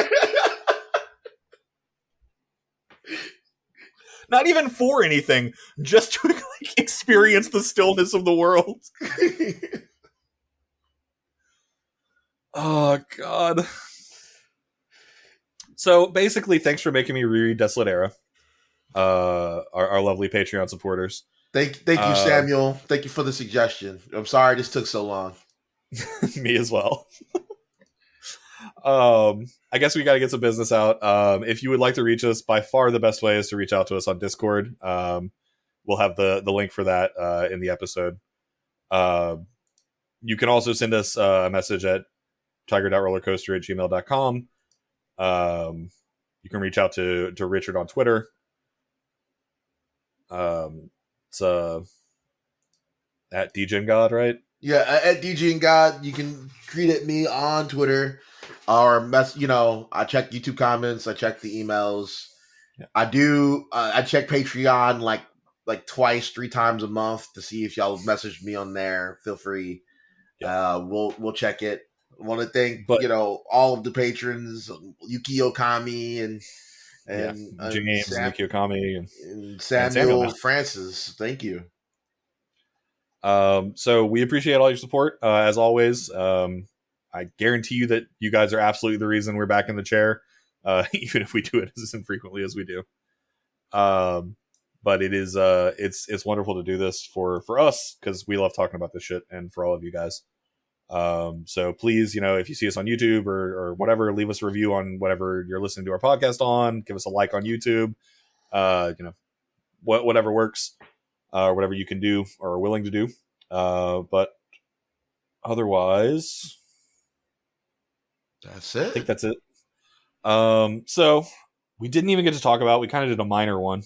Not even for anything, just to like experience the stillness of the world. Oh god. So basically, thanks for making me reread Desolate Era. Our lovely Patreon supporters. Thank you, Samuel. Thank you for the suggestion. I'm sorry this took so long. Me as well. I guess we got to get some business out. If you would like to reach us, by far the best way is to reach out to us on Discord. We'll have the link for that in the episode. You can also send us a message at tiger.rollercoaster@gmail.com. You can reach out to Richard on Twitter. It's at DGenGod, right? Yeah, at DGenGod. You can tweet at me on Twitter, or I check YouTube comments, I check the emails. Yeah. I check Patreon like twice, 3 times a month to see if y'all message me on there. Feel free. Yeah. We'll check it. I want to thank all of the patrons, Yuki Okami and James, Yuki Okami, and Samuel Francis. Thank you. So we appreciate all your support. As always, I guarantee you that you guys are absolutely the reason we're back in the chair, even if we do it as infrequently as we do. But it is it's wonderful to do this for us, because we love talking about this shit, and for all of you guys. So please, if you see us on YouTube or whatever, leave us a review on whatever you're listening to our podcast on. Give us a like on YouTube. Whatever works, or whatever you can do or are willing to do. But otherwise, that's it. I think that's it. So we didn't even get to talk about. We kind of did a minor one.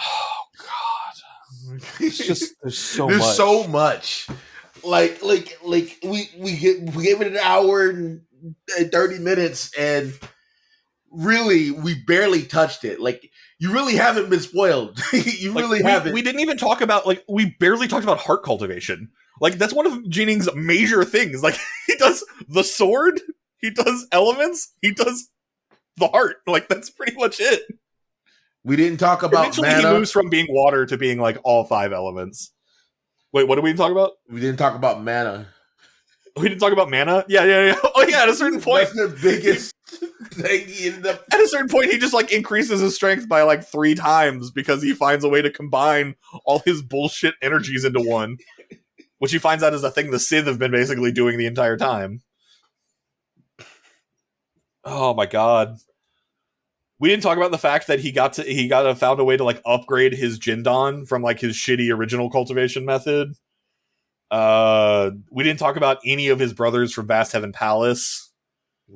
Oh God, it's just there's so much. Like we gave it an hour and 30 minutes, and really we barely touched it. Like, you really haven't been spoiled. You really haven't. We didn't even talk about, we barely talked about heart cultivation. Like, that's one of Jining's major things. Like, he does the sword, he does elements, he does the heart. Like, that's pretty much it. We didn't talk about Eventually mana. He moves from being water to being like all 5 elements. Wait, what did we talk about? We didn't talk about mana. We didn't talk about mana? Yeah. Oh yeah, at a certain point. That's the biggest. He ended up at a certain point, he just like increases his strength by like 3 times because he finds a way to combine all his bullshit energies into one, which he finds out is a thing the Sith have been basically doing the entire time. Oh my god. We didn't talk about the fact that he found a way to like upgrade his Jindan from like his shitty original cultivation method. We didn't talk about any of his brothers from Vast Heaven Palace.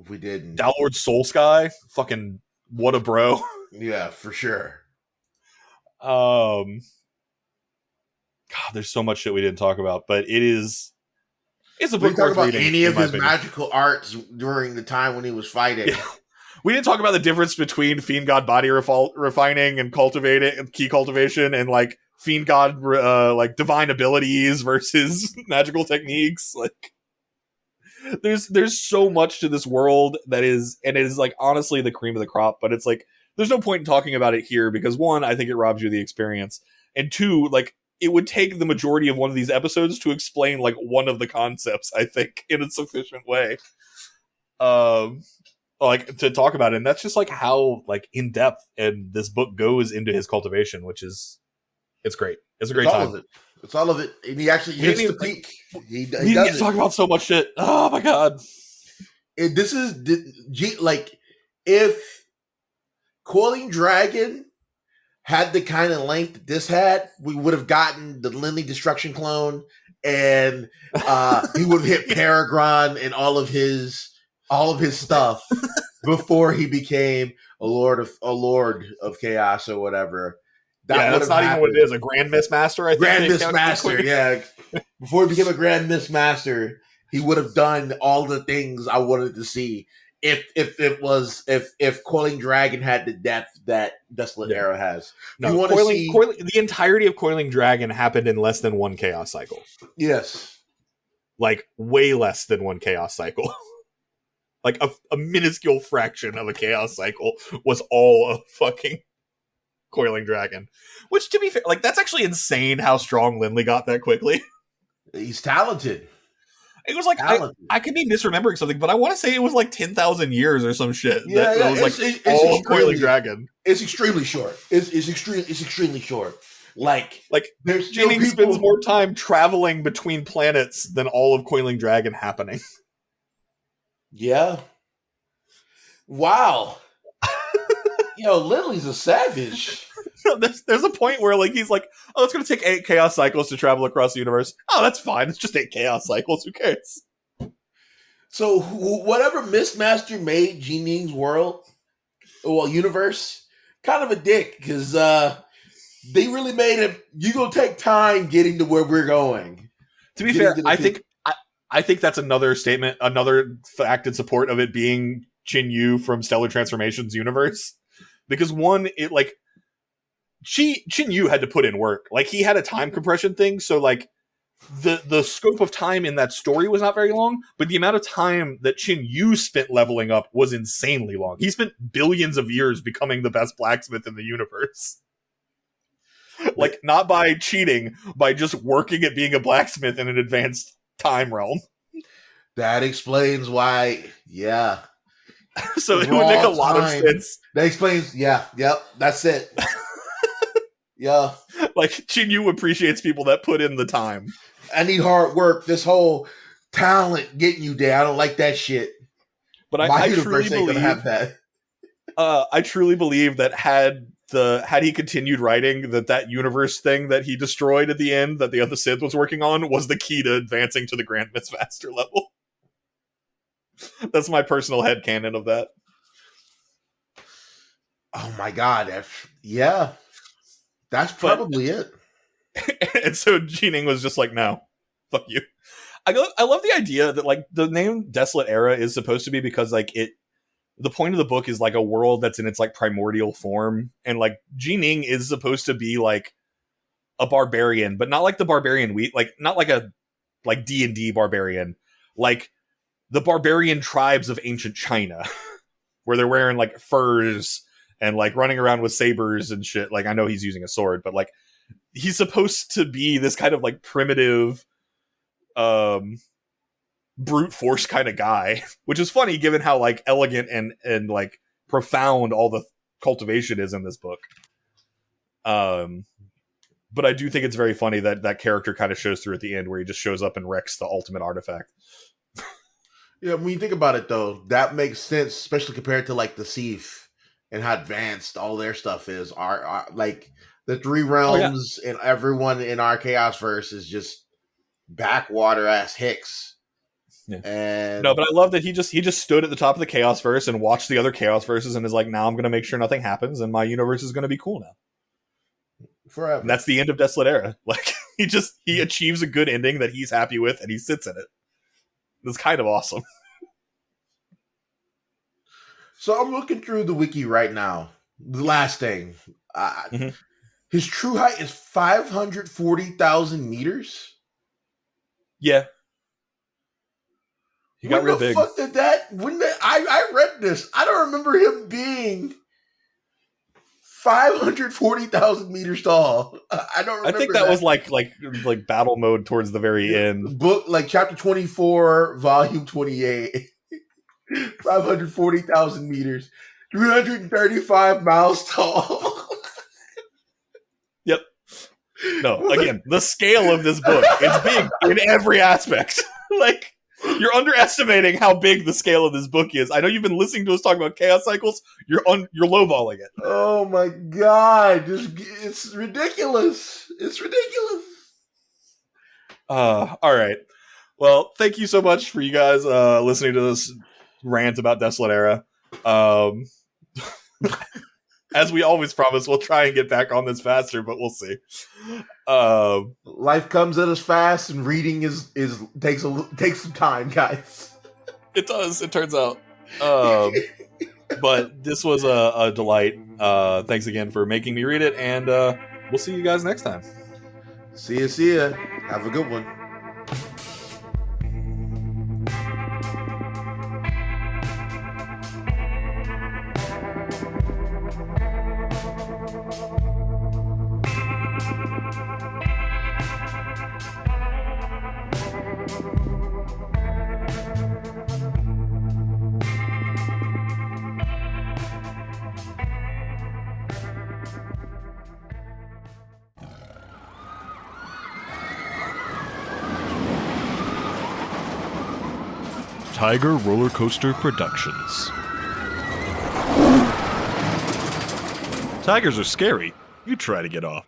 We didn't. Downlord Soul Sky, fucking what a bro. Yeah, for sure. God, there's so much shit we didn't talk about, but it's a book worth about reading. Any of his magical arts during the time when he was fighting. Yeah. We didn't talk about the difference between Fiend God body refining and key cultivation and like Fiend God like divine abilities versus magical techniques. Like there's so much to this world that is, and it is like honestly the cream of the crop, but it's like there's no point in talking about it here because 1, I think it robs you of the experience, and 2, like it would take the majority of one of these episodes to explain like one of the concepts, I think, in a sufficient way. Like to talk about it, and that's just like how like in depth and this book goes into his cultivation, which is it's great. It's a great time. It's all of it, and he actually hits the peak. He does talk about so much shit. Oh my god! This is like if Coiling Dragon had the kind of length that this had, we would have gotten the Lindley Destruction clone, and he would have hit Peregrine and all of his stuff before he became a lord of chaos or whatever. That's not even what it is. A Grand Mistmaster, I think. Grand Mistmaster, yeah. Before he became a Grand Mistmaster, he would have done all the things I wanted to see. If Coiling Dragon had the depth that Desolate Era has. No, the entirety of Coiling Dragon happened in less than 1 chaos cycle. Yes. Like way less than 1 chaos cycle. Like a minuscule fraction of a chaos cycle was all of fucking Coiling Dragon. Which, to be fair, like that's actually insane how strong Lindley got that quickly. He's talented. It was like I could be misremembering something, but I want to say it was like 10,000 years or some shit. Yeah, that was like it's all Coiling Dragon. It's extremely short. It's extremely short. Like there's Jinning spends more time traveling between planets than all of Coiling Dragon happening. Yeah. Wow. Yo, Lindley's a savage. There's a point where like he's like, oh, it's going to take 8 chaos cycles to travel across the universe. Oh, that's fine. It's just 8 chaos cycles. Who cares? So whatever Mistmaster made Jinning's universe, kind of a dick because they really made him. You gonna take time getting to where we're going. To be fair, I think that's another statement, another fact in support of it being Chin Yu from Stellar Transformations universe. Because 1, it like Chin Yu had to put in work. Like he had a time compression thing, so like the scope of time in that story was not very long, but the amount of time that Chin Yu spent leveling up was insanely long. He spent billions of years becoming the best blacksmith in the universe. Like not by cheating, by just working at being a blacksmith in an advanced time realm. That explains why, yeah. So it would make a lot of sense. That explains, yep, that's it. Yeah. Like, Chin Yu appreciates people that put in the time. I need hard work. This whole talent getting you there, I don't like that shit. But I truly believe have that. I truly believe that had he continued writing, that universe thing that he destroyed at the end that the other Sith was working on was the key to advancing to the Grand Mistmaster level. That's my personal headcanon of that. Oh my god. Yeah. That's probably it. And so Jining was just like, no, fuck you. I love the idea that like the name Desolate Era is supposed to be because like the point of the book is like a world that's in its like primordial form, and like Jining is supposed to be like a barbarian, but not like the barbarian not like a like D&D barbarian, like the barbarian tribes of ancient China, where they're wearing like furs and like running around with sabers and shit. Like I know he's using a sword, but like he's supposed to be this kind of like primitive brute force kind of guy, which is funny given how like elegant and like profound all the cultivation is in this book. But I do think it's very funny that that character kind of shows through at the end, where he just shows up and wrecks the ultimate artifact. Yeah, when you think about it, though, that makes sense, especially compared to like the Seaf and how advanced all their stuff is. Our like the three realms and everyone in our Chaos verse is just backwater ass hicks. Yeah. And no, but I love that he just stood at the top of the Chaos verse and watched the other Chaos verses and is like, now I'm going to make sure nothing happens and my universe is going to be cool now. Forever. And that's the end of Desolate Era. Like he achieves a good ending that he's happy with and he sits in it. It's kind of awesome. So I'm looking through the wiki right now. The last thing. His true height is 540,000 meters? Yeah. He got real big. When the fuck did that... I read this. I don't remember him being 540,000 meters tall. I don't remember. I think that was like battle mode towards the very end. Book, like chapter 24, volume 28. 540,000 meters. 335 miles tall. Yep. No, again, the scale of this book, it's big in every aspect. Like, you're underestimating how big the scale of this book is. I know you've been listening to us talk about chaos cycles. You're lowballing it. Oh my god. It's ridiculous. It's ridiculous. All right. Well, thank you so much for you guys listening to this rant about Desolate Era. As we always promise, we'll try and get back on this faster, but we'll see. Life comes at us fast, and reading takes some time, guys. It does. It turns out. But this was a delight. Thanks again for making me read it, and we'll see you guys next time. See ya. Have a good one. Tiger Roller Coaster Productions. Tigers are scary. You try to get off.